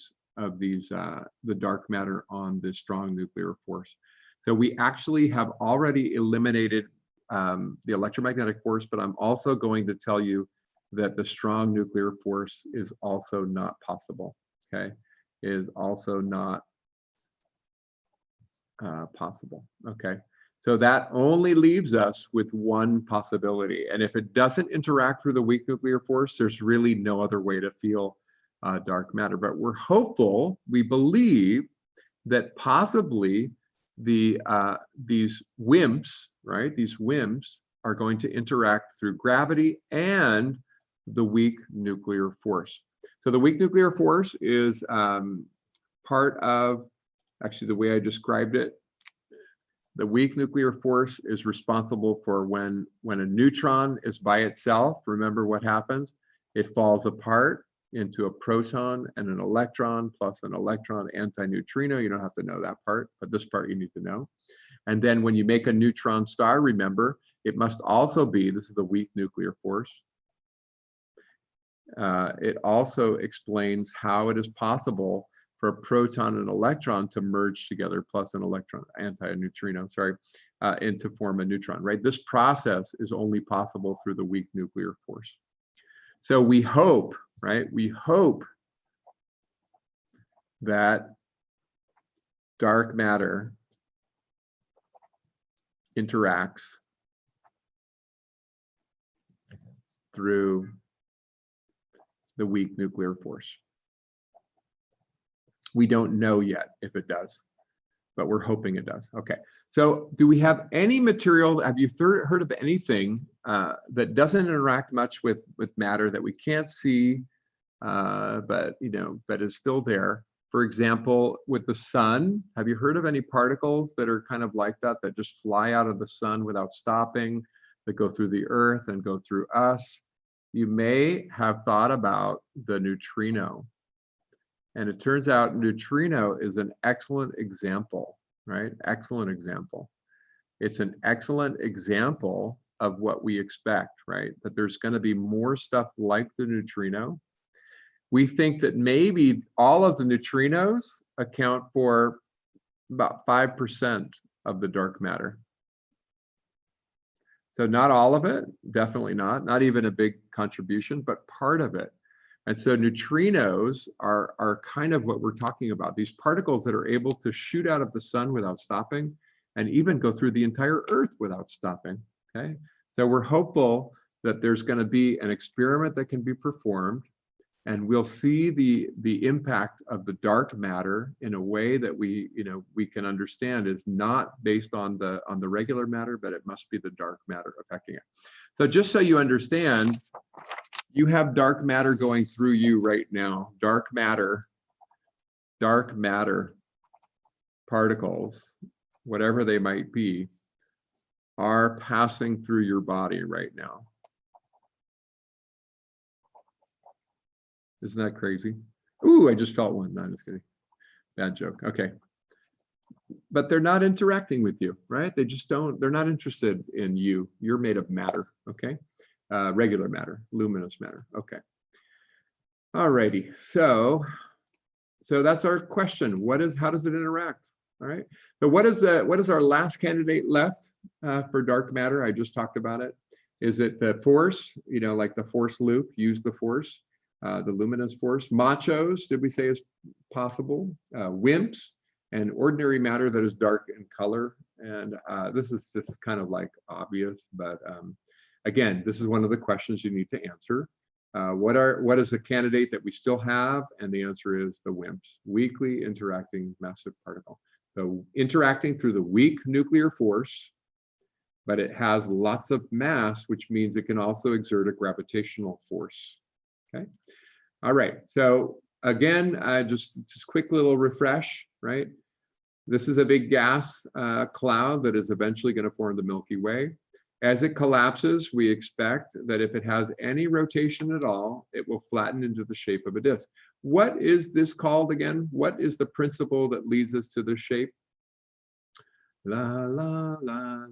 dark matter on the strong nuclear force. So we actually have already eliminated the electromagnetic force, but I'm also going to tell you that the strong nuclear force is also not possible. Okay, is also not possible. Okay, so that only leaves us with one possibility, and if it doesn't interact through the weak nuclear force, there's really no other way to feel dark matter. But we're hopeful, we believe that possibly these WIMPs, right? These WIMPs are going to interact through gravity and the weak nuclear force. So the weak nuclear force is part of, actually the way I described it, the weak nuclear force is responsible for when a neutron is by itself, remember what happens? It falls apart into a proton and an electron plus an electron antineutrino. You don't have to know that part, but this part you need to know. And then when you make a neutron star, remember, it must also be, this is the weak nuclear force. It also explains how it is possible for a proton and electron to merge together plus an electron antineutrino, and to form a neutron, right? This process is only possible through the weak nuclear force. So we hope, right? We hope that dark matter interacts through the weak nuclear force. We don't know yet if it does, but we're hoping it does. Okay, so do we have any material, have you heard of anything that doesn't interact much with matter that we can't see, but is still there? For example, with the sun, have you heard of any particles that are kind of like that, that just fly out of the sun without stopping, that go through the earth and go through us? you may have thought about the neutrino. And it turns out neutrino is an excellent example, right? Excellent example. It's an excellent example of what we expect, right? That there's going to be more stuff like the neutrino. We think that maybe all of the neutrinos account for about 5% of the dark matter. So not all of it, definitely not even a big contribution, but part of it. And so neutrinos are kind of what we're talking about, these particles that are able to shoot out of the sun without stopping and even go through the entire Earth without stopping, okay? So we're hopeful that there's going to be an experiment that can be performed, and we'll see the impact of the dark matter in a way that we can understand is not based on the regular matter, but it must be the dark matter affecting it. So just so you understand, you have dark matter going through you right now. Dark matter particles, whatever they might be, are passing through your body right now. Isn't that crazy? Ooh, I just felt one. No, I'm just kidding. Bad joke. Okay. But they're not interacting with you, right? They just don't, they're not interested in you. You're made of matter, okay? Regular matter, luminous matter. Okay. All righty. So that's our question. How does it interact? All right. So what is our last candidate left for dark matter? I just talked about it. Is it the force? Like the force loop, use the force. The luminous force. Machos, did we say is possible? WIMPs, and ordinary matter that is dark in color. And this is just kind of like obvious, but again, this is one of the questions you need to answer. What is the candidate that we still have? And the answer is the WIMPs, weakly interacting massive particle. So interacting through the weak nuclear force, but it has lots of mass, which means it can also exert a gravitational force. Okay. All right. So again, just quick little refresh, right? This is a big gas cloud that is eventually going to form the Milky Way. As it collapses, we expect that if it has any rotation at all, it will flatten into the shape of a disk. What is this called again? What is the principle that leads us to this shape? La, la, la,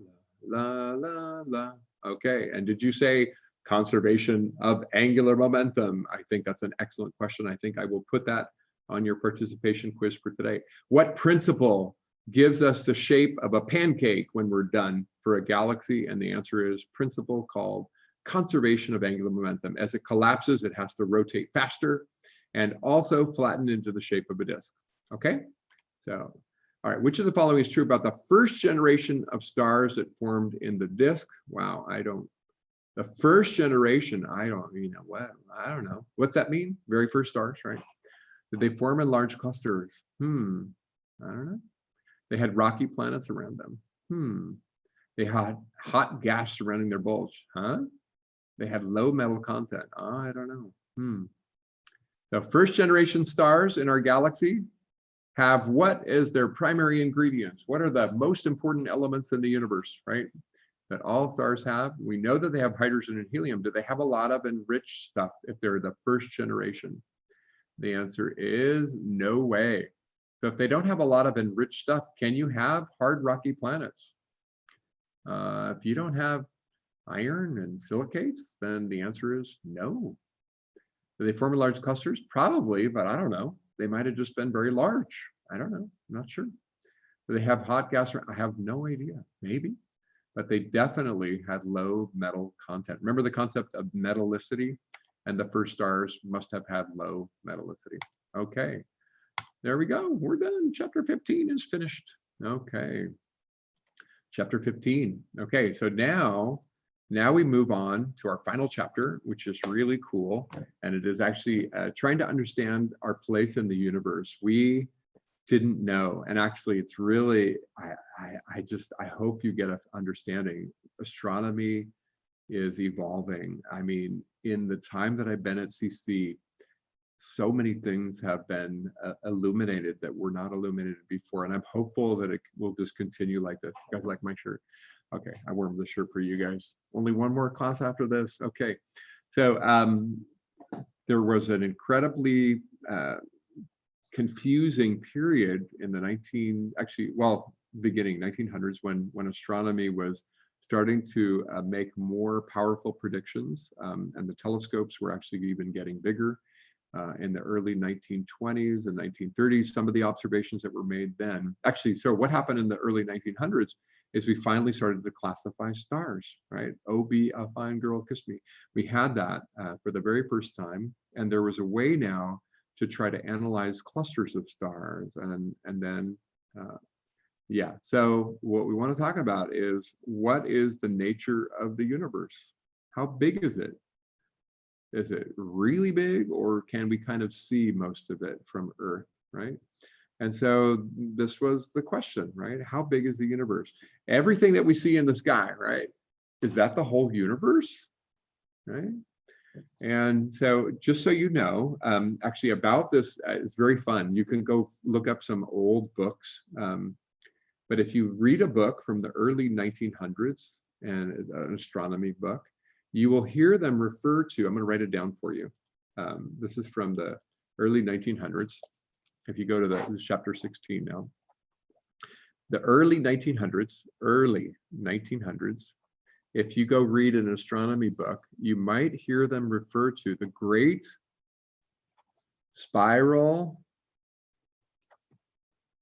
la, la, la. Okay. And did you say conservation of angular momentum? I think that's an excellent question. I think I will put that on your participation quiz for today. What principle gives us the shape of a pancake when we're done for a galaxy? And the answer is principle called conservation of angular momentum. As it collapses, it has to rotate faster and also flatten into the shape of a disk. Okay, so all right, which of the following is true about the first generation of stars that formed in the disk? Wow, the first generation, I don't know. What's that mean? Very first stars, right? Did they form in large clusters? I don't know. They had rocky planets around them. They had hot gas surrounding their bulge. They had low metal content. I don't know. The first generation stars in our galaxy have what as their primary ingredients? What are the most important elements in the universe, right? That all stars have. We know that they have hydrogen and helium. Do they have a lot of enriched stuff if they're the first generation? The answer is no way. So if they don't have a lot of enriched stuff, can you have hard rocky planets? If you don't have iron and silicates, then the answer is no. Do they form in large clusters? Probably, but I don't know. They might have just been very large. I don't know. I'm not sure. Do they have hot gas? I have no idea. Maybe. But they definitely had low metal content. Remember the concept of metallicity? And the first stars must have had low metallicity. Okay, there we go. We're done. Chapter 15 is finished. Okay, chapter 15. Okay, so now we move on to our final chapter, which is really cool. And it is actually trying to understand our place in the universe. We didn't know, and actually it's really, I hope you get an understanding. Astronomy is evolving. I mean, in the time that I've been at CC, so many things have been illuminated that were not illuminated before, and I'm hopeful that it will just continue like this. You guys like my shirt? Okay, I wore this shirt for you guys. Only one more class after this. Okay, So there was an incredibly confusing period in the beginning 1900s when astronomy was starting to make more powerful predictions, and the telescopes were actually even getting bigger. In the early 1920s and 1930s, some of the observations that were made then. Actually, so what happened in the early 1900s is we finally started to classify stars, right? Oh, be a fine girl, kiss me. We had that for the very first time, and there was a way now to try to analyze clusters of stars, and then, yeah. So what we want to talk about is, what is the nature of the universe? How big is it? Is it really big, or can we kind of see most of it from Earth, right? And so this was the question, right? How big is the universe? Everything that we see in the sky, right? Is that the whole universe, right? And so just so you know, actually about this, it's very fun. You can go look up some old books. But if you read a book from the early 1900s, and an astronomy book, you will hear them refer to, I'm going to write it down for you. This is from the early 1900s. If you go to the chapter 16 now, the early 1900s, if you go read an astronomy book, you might hear them refer to the great spiral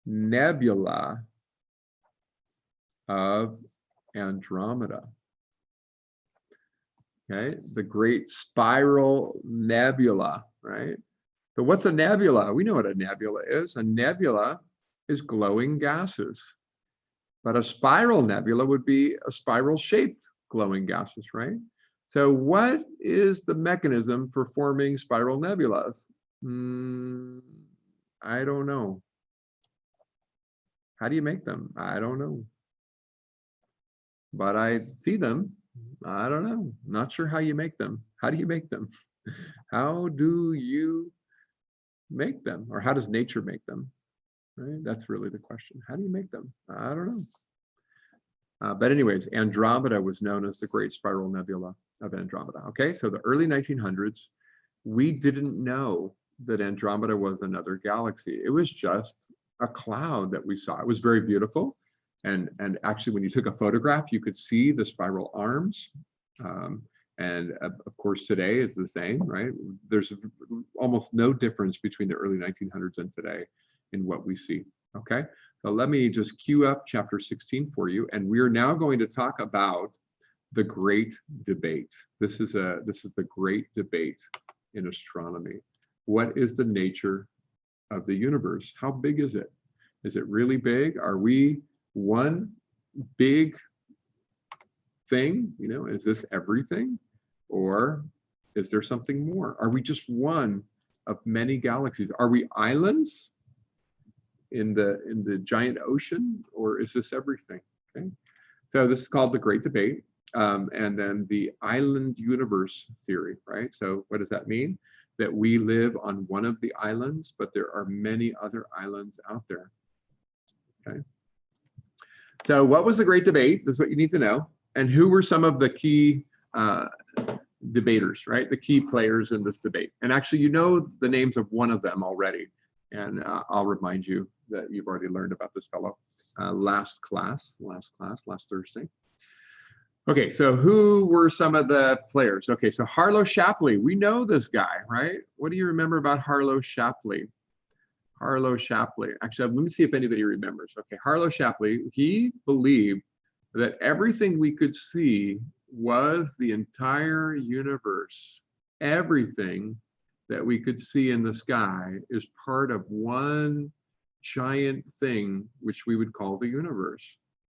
nebula of Andromeda. Okay, the great spiral nebula, right? So what's a nebula? We know what a nebula is. A nebula is glowing gases, but a spiral nebula would be a spiral shaped glowing gases, right? So what is the mechanism for forming spiral nebulas? I don't know. How do you make them? I don't know. But I see them. I don't know. Not sure how you make them. How do you make them? How do you make them? Or how does nature make them? Right? That's really the question. How do you make them? I don't know. But anyways, Andromeda was known as the Great Spiral Nebula of Andromeda. Okay, so the early 1900s, we didn't know that Andromeda was another galaxy. It was just a cloud that we saw. It was very beautiful. And actually, when you took a photograph, you could see the spiral arms. And of course, today is the same, right? There's almost no difference between the early 1900s and today in what we see. Okay, so let me just cue up chapter 16 for you, and we are now going to talk about the great debate. This is the great debate in astronomy. What is the nature of the universe? How big is it? Is it really big? Are we one big thing? You know, is this everything, or is there something more? Are we just one of many galaxies? Are we islands in the giant ocean, or is this everything? Okay, so this is called the Great Debate, and then the island universe theory, right? So what does that mean? That we live on one of the islands, but there are many other islands out there. Okay. So what was the Great Debate? This is what you need to know. And who were some of the key debaters, right? The key players in this debate. And actually, you know the names of one of them already. And I'll remind you that you've already learned about this fellow last Thursday. Okay, so who were some of the players? Okay, so Harlow Shapley, we know this guy, right? What do you remember about Harlow Shapley? Harlow Shapley, actually, let me see if anybody remembers. Okay, Harlow Shapley, he believed that everything we could see was the entire universe. Everything that we could see in the sky is part of one giant thing, which we would call the universe.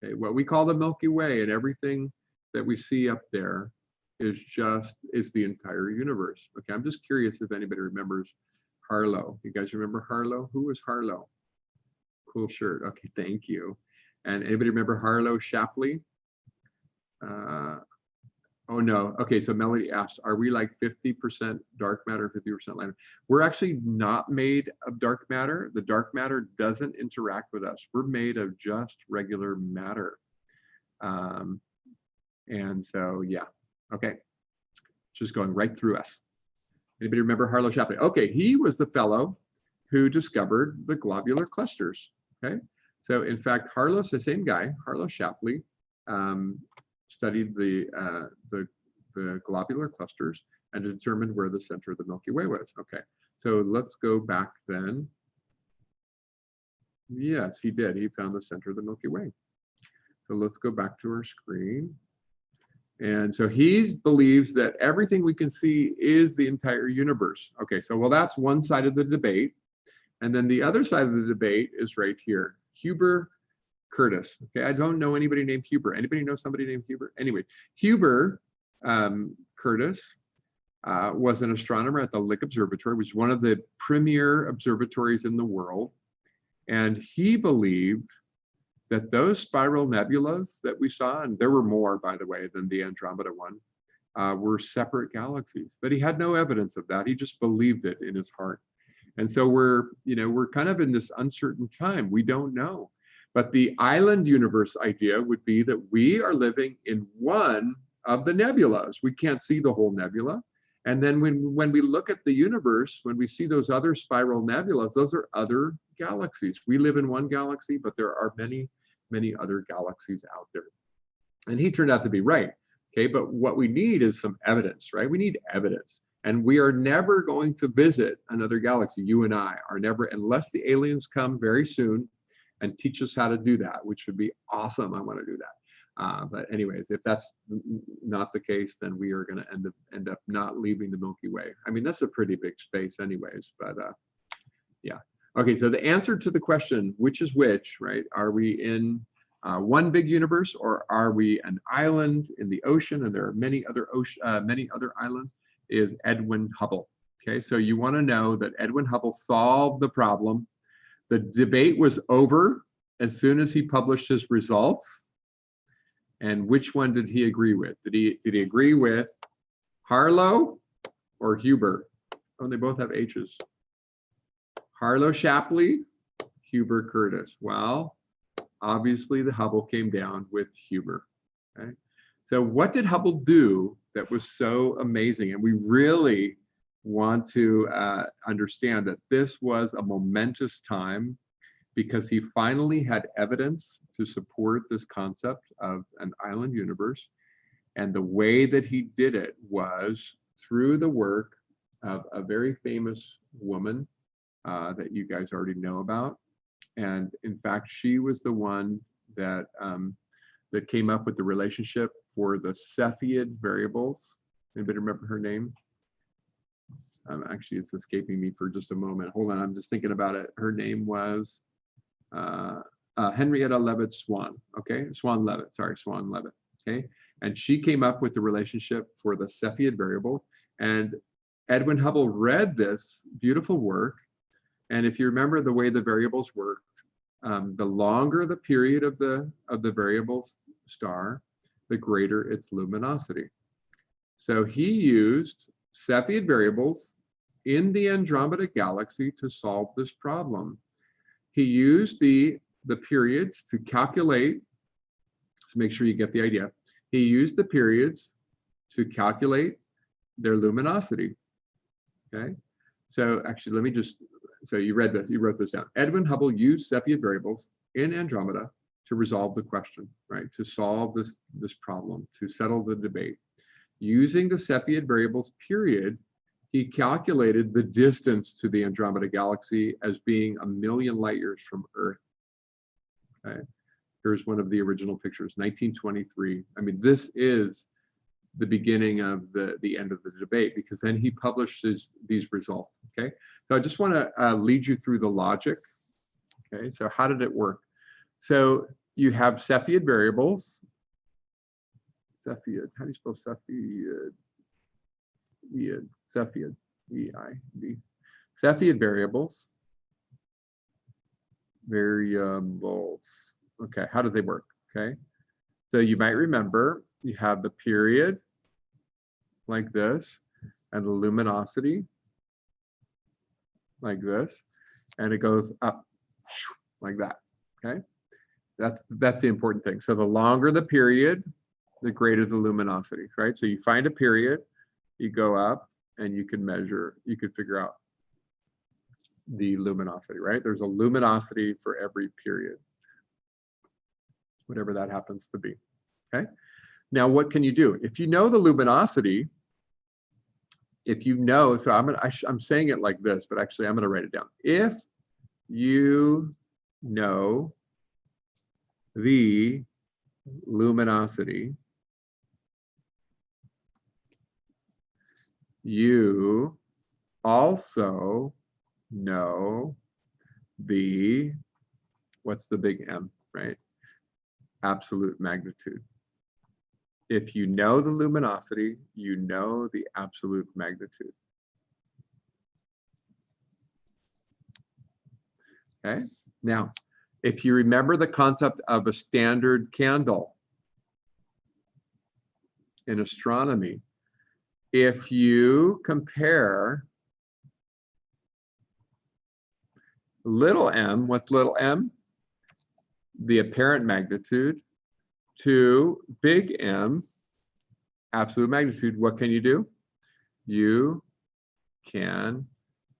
Okay, what we call the Milky Way, and everything that we see up there is the entire universe. Okay, I'm just curious if anybody remembers Harlow. You guys remember Harlow? Who was Harlow? Cool shirt. Okay, thank you. And anybody remember Harlow Shapley? Oh no. Okay, so Melody asked, are we like 50% dark matter, 50% light matter? We're actually not made of dark matter. The dark matter doesn't interact with us. We're made of just regular matter. And so, yeah. Okay. just going right through us. Anybody remember Harlow Shapley? Okay, he was the fellow who discovered the globular clusters. Okay, so in fact, Harlow's the same guy. Harlow Shapley studied the globular clusters and determined where the center of the Milky Way was. Okay, so let's go back then. Yes, he did. He found the center of the Milky Way. So let's go back to our screen. And so he believes that everything we can see is the entire universe. Okay, so well, that's one side of the debate. And then the other side of the debate is right here. Huber Curtis. Okay, I don't know anybody named Huber. Anybody know somebody named Huber? Anyway, Huber Curtis was an astronomer at the Lick Observatory, which is one of the premier observatories in the world. And he believed that those spiral nebulas that we saw, and there were more, by the way, than the Andromeda one, were separate galaxies. But he had no evidence of that. He just believed it in his heart. And so we're kind of in this uncertain time. We don't know. But the island universe idea would be that we are living in one of the nebulas. We can't see the whole nebula. And then when we look at the universe, when we see those other spiral nebulas, those are other galaxies. We live in one galaxy, but there are many, many other galaxies out there. And he turned out to be right. Okay, but what we need is some evidence, right? We need evidence. And we are never going to visit another galaxy. You and I are never, unless the aliens come very soon and teach us how to do that, which would be awesome. I want to do that. But anyways, if that's not the case, then we are going to end up not leaving the Milky Way. I mean, that's a pretty big space anyways, but yeah. Okay, so the answer to the question, which is which, right? Are we in one big universe, or are we an island in the ocean, and there are many other islands, is Edwin Hubble. Okay, so you want to know that Edwin Hubble solved the problem. The debate was over as soon as he published his results. And which one did he agree with? Did he agree with Harlow or Huber? Oh, they both have H's. Harlow Shapley, Huber Curtis. Well, obviously the Hubble came down with Huber. Okay, so what did Hubble do that was so amazing? And we really want to understand that this was a momentous time, because he finally had evidence to support this concept of an island universe. And the way that he did it was through the work of a very famous woman that you guys already know about. And in fact, she was the one that that came up with the relationship for the Cepheid variables. Anybody remember her name? Actually, it's escaping me for just a moment. Hold on, I'm just thinking about it. Her name was Henrietta Leavitt Swan. Okay, Swan Leavitt. Sorry, Swan Leavitt. Okay, and she came up with the relationship for the Cepheid variables. And Edwin Hubble read this beautiful work. And if you remember the way the variables work, the longer the period of the variable star, the greater its luminosity. So he used Cepheid variables in the Andromeda galaxy to solve this problem. He used the periods to calculate, to make sure you get the idea. He used the periods to calculate their luminosity. Okay, so actually, let me just, so you wrote this down. Edwin Hubble used Cepheid variables in Andromeda to resolve the question, right? To solve this problem, to settle the debate. Using the Cepheid variables period, he calculated the distance to the Andromeda galaxy as being 1 million light years from Earth. Okay, here's one of the original pictures, 1923. I mean, this is the beginning of the end of the debate, because then he published these results. Okay, so I just want to lead you through the logic. Okay, so how did it work? So you have Cepheid variables. Cepheid, how do you spell Cepheid? Cepheid, E-I-D. Cepheid variables. Okay, how do they work? Okay, so you might remember you have the period like this, and the luminosity like this, and it goes up like that. Okay, that's the important thing. So the longer the period, the greater the luminosity, right? So you find a period, you go up and you can measure, you could figure out the luminosity, right? There's a luminosity for every period, whatever that happens to be, okay? Now, what can you do? If you know the luminosity, if you know, so I'm saying it like this, but actually I'm gonna write it down. If you know the luminosity, you also know the, what's the big M, right? Absolute magnitude. If you know the luminosity, you know the absolute magnitude. Okay, now, if you remember the concept of a standard candle in astronomy, if you compare little m, what's little m? The apparent magnitude, to big M, absolute magnitude, what can you do? You can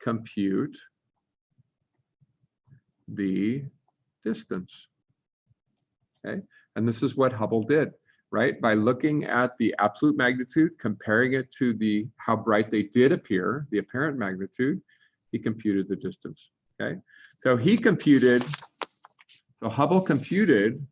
compute the distance, okay? And this is what Hubble did, right? By looking at the absolute magnitude, comparing it to the how bright they did appear, the apparent magnitude, he computed the distance, okay? So he computed, so Hubble computed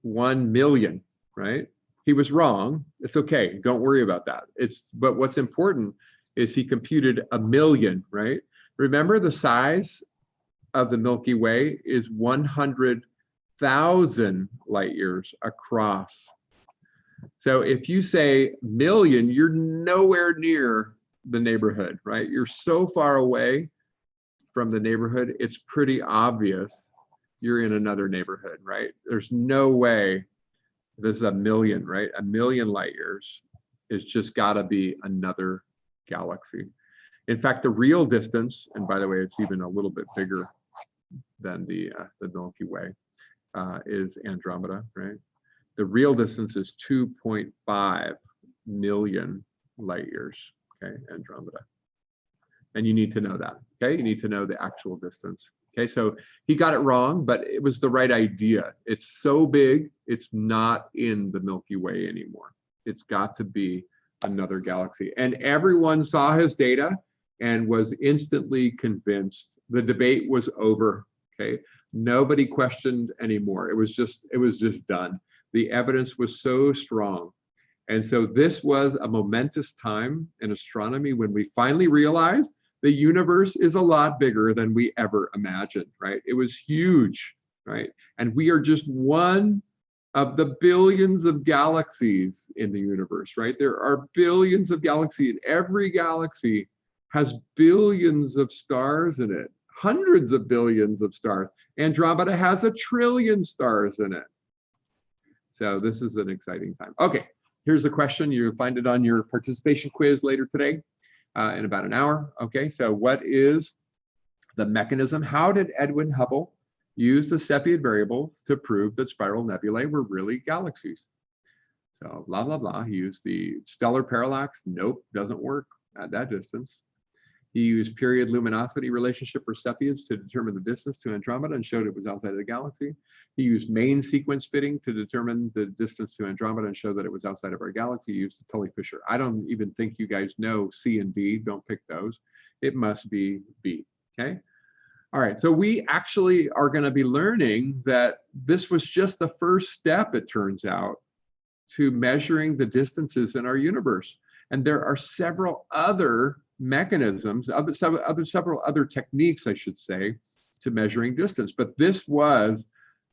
$1 million, right? He was wrong. It's okay. Don't worry about that. But what's important is he computed 1 million, right? Remember, the size of the Milky Way is 100,000 light years across. So if you say million, you're nowhere near the neighborhood, right? You're so far away from the neighborhood, it's pretty obvious you're in another neighborhood, right? There's no way this is 1 million, right? 1 million light years is just gotta be another galaxy. In fact, the real distance, and by the way, it's even a little bit bigger than the Milky Way, is Andromeda, right? The real distance is 2.5 million light years, okay, Andromeda. And you need to know that, okay? You need to know the actual distance. Okay, so he got it wrong, but it was the right idea. It's so big, it's not in the Milky Way anymore. It's got to be another galaxy. And everyone saw his data and was instantly convinced. The debate was over, okay? Nobody questioned anymore. It was just done. The evidence was so strong. And so this was a momentous time in astronomy when we finally realized the universe is a lot bigger than we ever imagined, right? It was huge, right? And we are just one of the billions of galaxies in the universe, right? There are billions of galaxies. Every galaxy has billions of stars in it, hundreds of billions of stars. Andromeda has 1 trillion stars in it. So this is an exciting time. Okay, here's the question. You'll find it on your participation quiz later today. In about an hour. Okay, so what is the mechanism? How did Edwin Hubble use the Cepheid variable to prove that spiral nebulae were really galaxies? So blah, blah, blah. He used the stellar parallax. Nope, doesn't work at that distance. He used period luminosity relationship for Cepheids to determine the distance to Andromeda and showed it was outside of the galaxy. He used main sequence fitting to determine the distance to Andromeda and show that it was outside of our galaxy. He used the Tully-Fisher. I don't even think you guys know C and D. Don't pick those. It must be B, okay? All right, so we actually are gonna be learning that this was just the first step, it turns out, to measuring the distances in our universe. And there are several other mechanisms, several other techniques, I should say, to measuring distance. But this was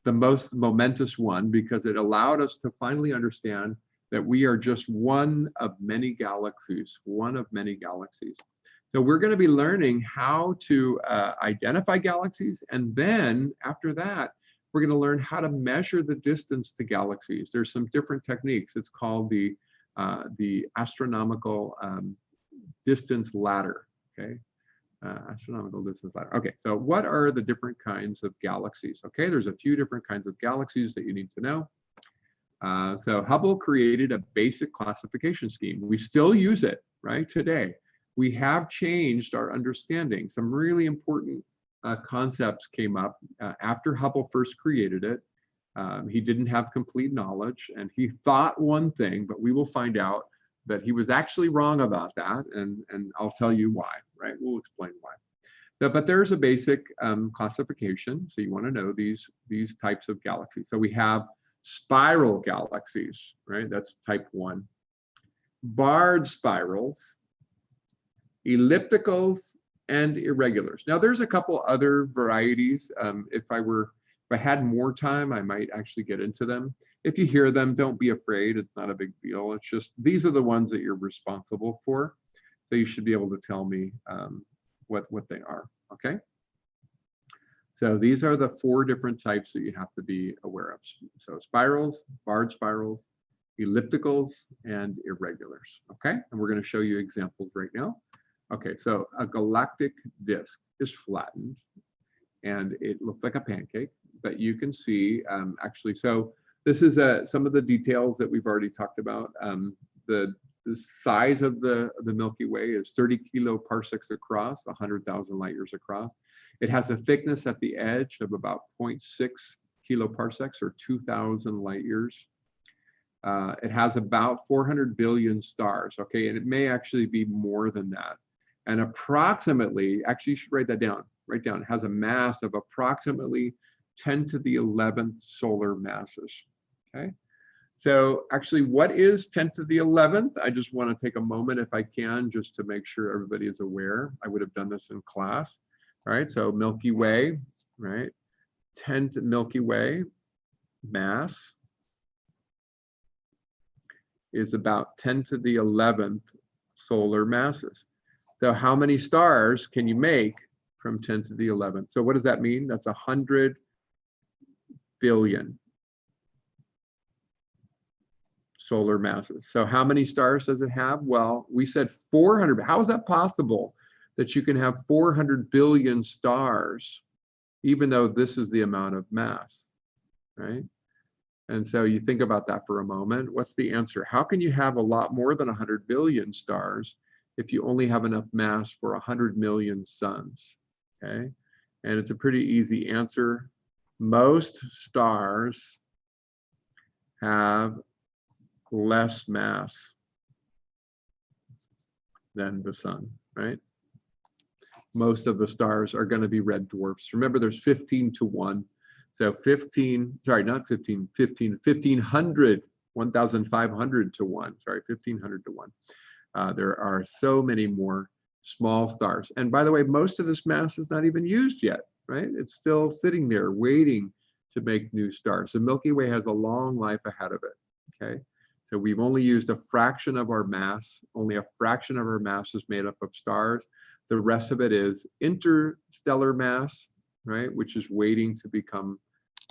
the most momentous one because it allowed us to finally understand that we are just one of many galaxies, one of many galaxies. So we're going to be learning how to identify galaxies, and then after that, we're going to learn how to measure the distance to galaxies. There's some different techniques. It's called the astronomical distance ladder, okay? Astronomical distance ladder. Okay, so what are the different kinds of galaxies? Okay, there's a few different kinds of galaxies that you need to know. So Hubble created a basic classification scheme. We still use it, right, today. We have changed our understanding. Some really important concepts came up after Hubble first created it. He didn't have complete knowledge, and he thought one thing, but we will find out that he was actually wrong about that, and I'll tell you why, right? We'll explain why. But there's a basic classification, so you want to know these types of galaxies. So we have spiral galaxies, right? That's type 1. Barred spirals, ellipticals, and irregulars. Now there's a couple other varieties. If I had more time, I might actually get into them. If you hear them, don't be afraid. It's not a big deal. It's just, these are the ones that you're responsible for. So you should be able to tell me what they are, okay? So these are the 4 different types that you have to be aware of. So spirals, barred spirals, ellipticals, and irregulars, okay? And we're gonna show you examples right now. Okay, so a galactic disk is flattened and it looks like a pancake, but you can see actually, so this is some of the details that we've already talked about. The size of the Milky Way is 30 kiloparsecs across, 100,000 light years across. It has a thickness at the edge of about 0.6 kiloparsecs or 2,000 light years. It has about 400 billion stars, okay? And it may actually be more than that. And approximately, actually you should write that down, it has a mass of approximately 10 to the 11th solar masses, okay? So actually, what is 10 to the 11th? I just want to take a moment, if I can, just to make sure everybody is aware. I would have done this in class. All right, so Milky Way, right? 10 to Milky Way mass is about 10 to the 11th solar masses. So how many stars can you make from 10 to the 11th? So what does that mean? That's 100 billion solar masses. So how many stars does it have? Well, we said 400. How is that possible that you can have 400 billion stars, even though this is the amount of mass, right? And so you think about that for a moment. What's the answer? How can you have a lot more than 100 billion stars if you only have enough mass for 100 million suns, okay? And it's a pretty easy answer. Most stars have less mass than the sun, right? Most of the stars are going to be red dwarfs. Remember, there's 15 to 1. So 15, sorry, not 15, 1,500 to 1, sorry, 1,500 to 1. There are so many more small stars. And by the way, most of this mass is not even used yet, right? It's still sitting there waiting to make new stars. The Milky Way has a long life ahead of it, okay? So we've only used a fraction of our mass. Only a fraction of our mass is made up of stars. The rest of it is interstellar mass, right? Which is waiting to become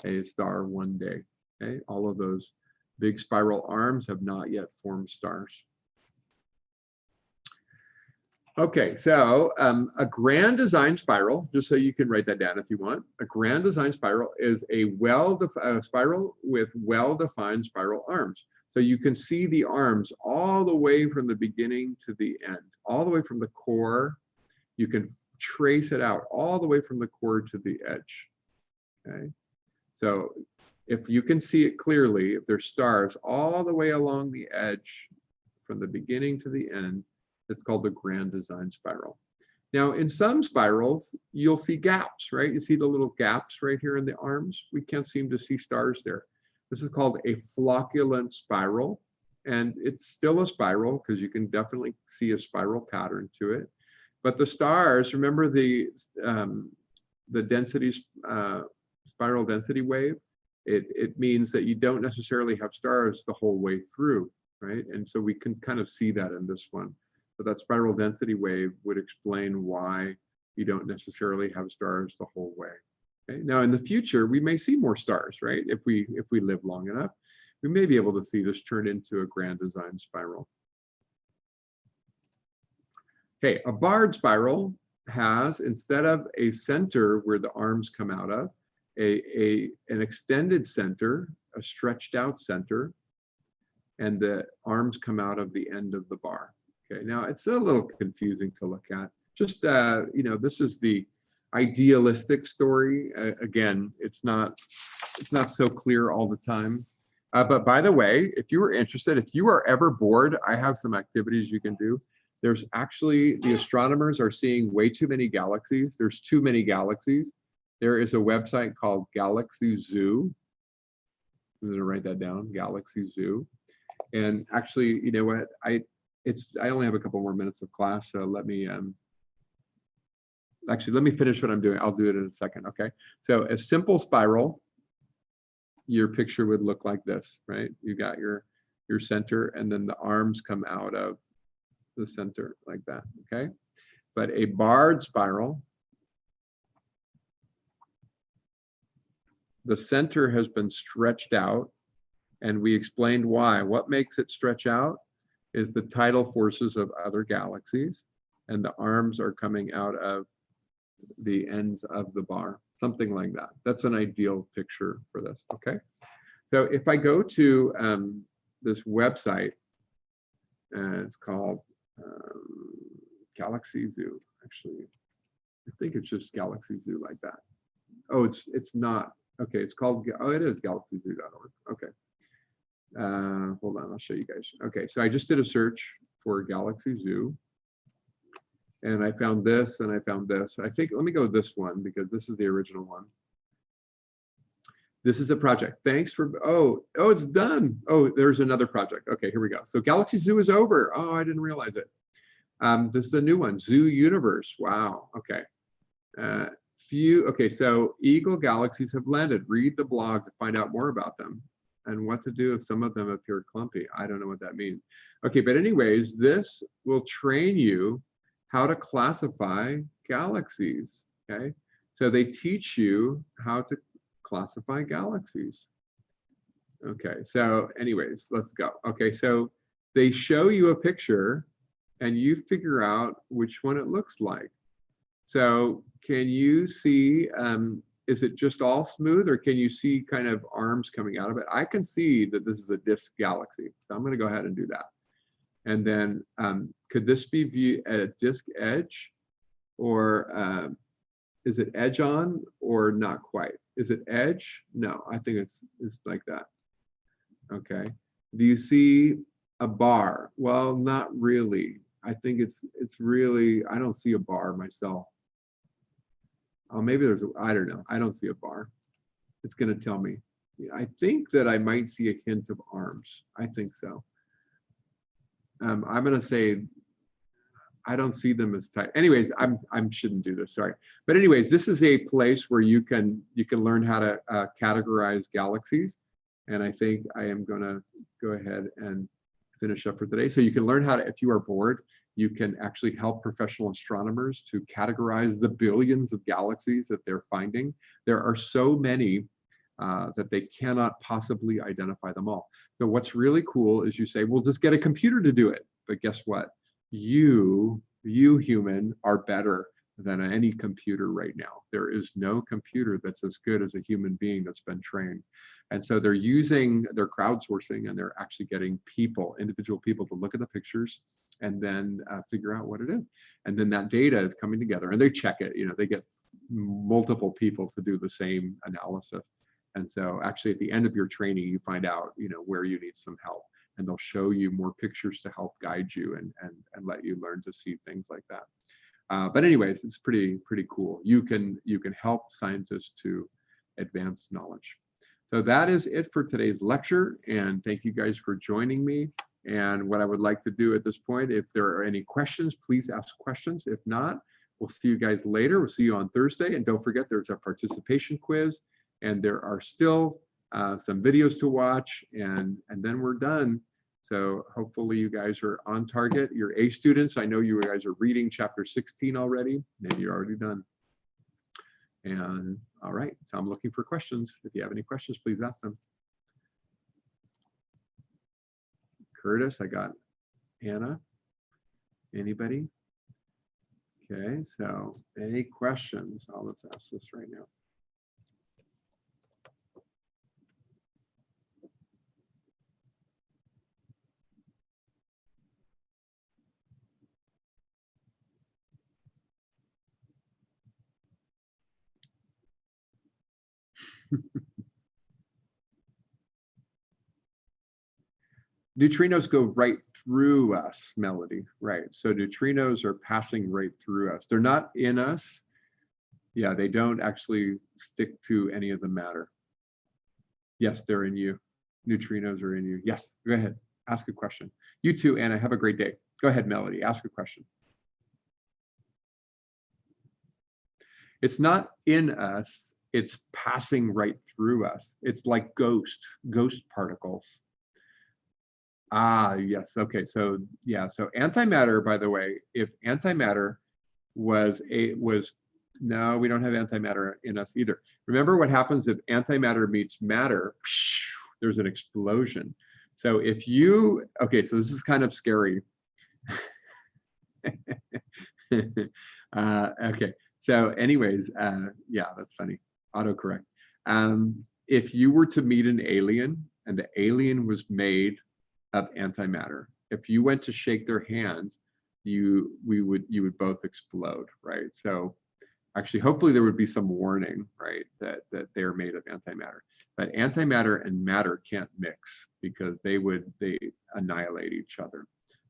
a star one day, okay? All of those big spiral arms have not yet formed stars. Okay, so a grand design spiral, just so you can write that down if you want. A grand design spiral is a spiral with well-defined spiral arms. So you can see the arms all the way from the beginning to the end, all the way from the core. You can trace it out all the way from the core to the edge, okay? So if you can see it clearly, if there's stars all the way along the edge from the beginning to the end, it's called the grand design spiral. Now, in some spirals, you'll see gaps, right? You see the little gaps right here in the arms. We can't seem to see stars there. This is called a flocculent spiral, and it's still a spiral because you can definitely see a spiral pattern to it. But the stars, remember the density, spiral density wave? It means that you don't necessarily have stars the whole way through, right? And so we can kind of see that in this one. But that spiral density wave would explain why you don't necessarily have stars the whole way. Okay? Now, in the future, we may see more stars, right? If we live long enough, we may be able to see this turn into a grand design spiral. Okay, a barred spiral has, instead of a center where the arms come out of, an extended center, a stretched out center, and the arms come out of the end of the bar. Okay, now it's a little confusing to look at. Just, you know, this is the idealistic story. Again, it's not so clear all the time. But by the way, if you were interested, if you are ever bored, I have some activities you can do. There's actually, the astronomers are seeing way too many galaxies. There's too many galaxies. There is a website called Galaxy Zoo. I'm gonna write that down, Galaxy Zoo. And actually, you know what? I only have a couple more minutes of class, so let me actually let me finish what I'm doing. I'll do it in a second. Okay. So a simple spiral, your picture would look like this, right? You got your center, and then the arms come out of the center like that. Okay. But a barred spiral, the center has been stretched out, and we explained why. What makes it stretch out is the tidal forces of other galaxies, and the arms are coming out of the ends of the bar, something like that. That's an ideal picture for this. Okay. So if I go to this website, it's called Galaxy Zoo. Actually, I think it's just Galaxy Zoo like that. Oh, it's not. Okay, it's called, oh, it is galaxyzoo.org. Okay. Hold on, I'll show you guys. Okay, so I just did a search for Galaxy Zoo, and I found this and I found this. I think, let me go with this one because this is the original one. This is a project. Thanks for, oh, it's done. Oh, there's another project. Okay, here we go. So Galaxy Zoo is over. Oh, I didn't realize it. This is a new one, Zoo Universe. Wow, okay. Okay, so Eagle galaxies have landed. Read the blog to find out more about them and what to do if some of them appear clumpy. I don't know what that means. Okay, but anyways, this will train you how to classify galaxies, okay? So they teach you how to classify galaxies. Okay, so anyways, let's go. Okay, so they show you a picture and you figure out which one it looks like. So can you see, is it just all smooth, or can you see kind of arms coming out of it? I can see that this is a disk galaxy, so I'm going to go ahead and do that. And then could this be viewed at a disk edge, or is it edge on or not quite? Is it edge? No, I think it's like that. Okay. Do you see a bar? Well, not really. I think it's really, I don't see a bar myself. Oh, maybe there's I don't know. I don't see a bar. It's going to tell me. I think that I might see a hint of arms. I think so. I'm going to say I don't see them as tight. Anyways, I shouldn't do this. Sorry. But anyways, this is a place where you can learn how to categorize galaxies. And I think I am going to go ahead and finish up for today. So you can learn how to, if you are bored, you can actually help professional astronomers to categorize the billions of galaxies that they're finding. There are so many that they cannot possibly identify them all. So what's really cool is you say, well, just get a computer to do it. But guess what? You human are better than any computer right now. There is no computer that's as good as a human being that's been trained. And so they're crowdsourcing, and they're actually getting individual people to look at the pictures and then figure out what it is. And then that data is coming together, and they check it. They get multiple people to do the same analysis. And so actually at the end of your training, you find out, where you need some help, and they'll show you more pictures to help guide you and let you learn to see things like that. But anyways, it's pretty cool. You can help scientists to advance knowledge. So that is it for today's lecture, and thank you guys for joining me. And what I would like to do at this point, if there are any questions, please ask questions. If not, we'll see you guys later. We'll see you on Thursday. And don't forget, there's a participation quiz, and there are still some videos to watch, and then we're done. So hopefully you guys are on target. You're A students. I know you guys are reading chapter 16 already. Maybe you're already done. And all right, so I'm looking for questions. If you have any questions, please ask them. Curtis, I got Anna. Anybody? Okay, so any questions? Let's ask this right now. Neutrinos go right through us, Melody, right? So neutrinos are passing right through us. They're not in us. Yeah, they don't actually stick to any of the matter. Yes, they're in you. Neutrinos are in you. Yes, go ahead. Ask a question. You too, Anna. Have a great day. Go ahead, Melody. Ask a question. It's not in us. It's passing right through us. It's like ghost particles. Ah, yes. Okay. So yeah. So antimatter, by the way, if antimatter was no, we don't have antimatter in us either. Remember what happens if antimatter meets matter? There's an explosion. So if you, okay, so this is kind of scary. Okay. So anyways, yeah, that's funny. Autocorrect. If you were to meet an alien and the alien was made of antimatter, if you went to shake their hand, you would both explode, right? So actually, hopefully there would be some warning, right, that they're made of antimatter. But antimatter and matter can't mix because they annihilate each other.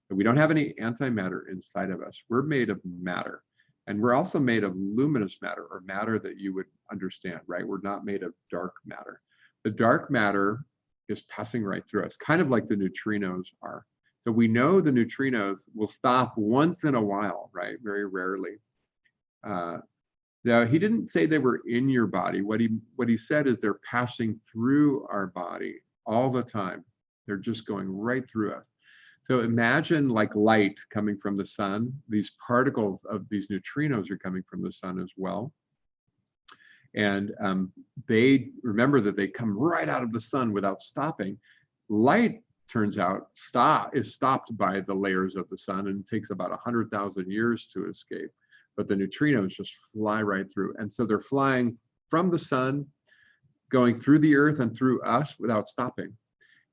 So we don't have any antimatter inside of us. We're made of matter. And we're also made of luminous matter, or matter that you would understand, right? We're not made of dark matter. The dark matter is passing right through us, kind of like the neutrinos are. So we know the neutrinos will stop once in a while, right? Very rarely. Now, he didn't say they were in your body. What he said is they're passing through our body all the time. They're just going right through us. So imagine like light coming from the sun. These particles of these neutrinos are coming from the sun as well. And they remember that they come right out of the sun without stopping. Light, turns out, is stopped by the layers of the sun and takes about 100,000 years to escape. But the neutrinos just fly right through. And so they're flying from the sun, going through the earth and through us without stopping.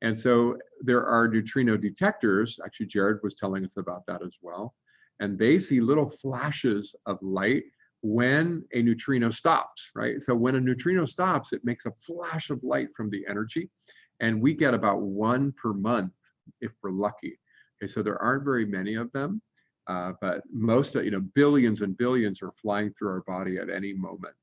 And so there are neutrino detectors. Actually, Jared was telling us about that as well. And they see little flashes of light when a neutrino stops, right? So when a neutrino stops, it makes a flash of light from the energy. And we get about one per month if we're lucky. Okay, so there aren't very many of them. But most, billions and billions are flying through our body at any moment.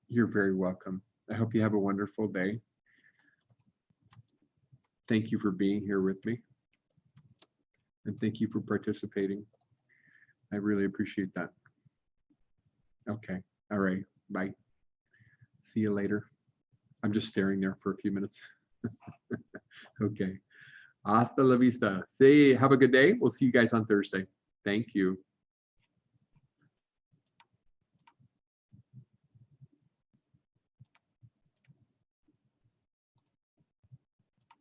You're very welcome. I hope you have a wonderful day. Thank you for being here with me. And thank you for participating. I really appreciate that. Okay. All right. Bye. See you later. I'm just staring there for a few minutes. Okay. Hasta la vista. Say, have a good day. We'll see you guys on Thursday. Thank you.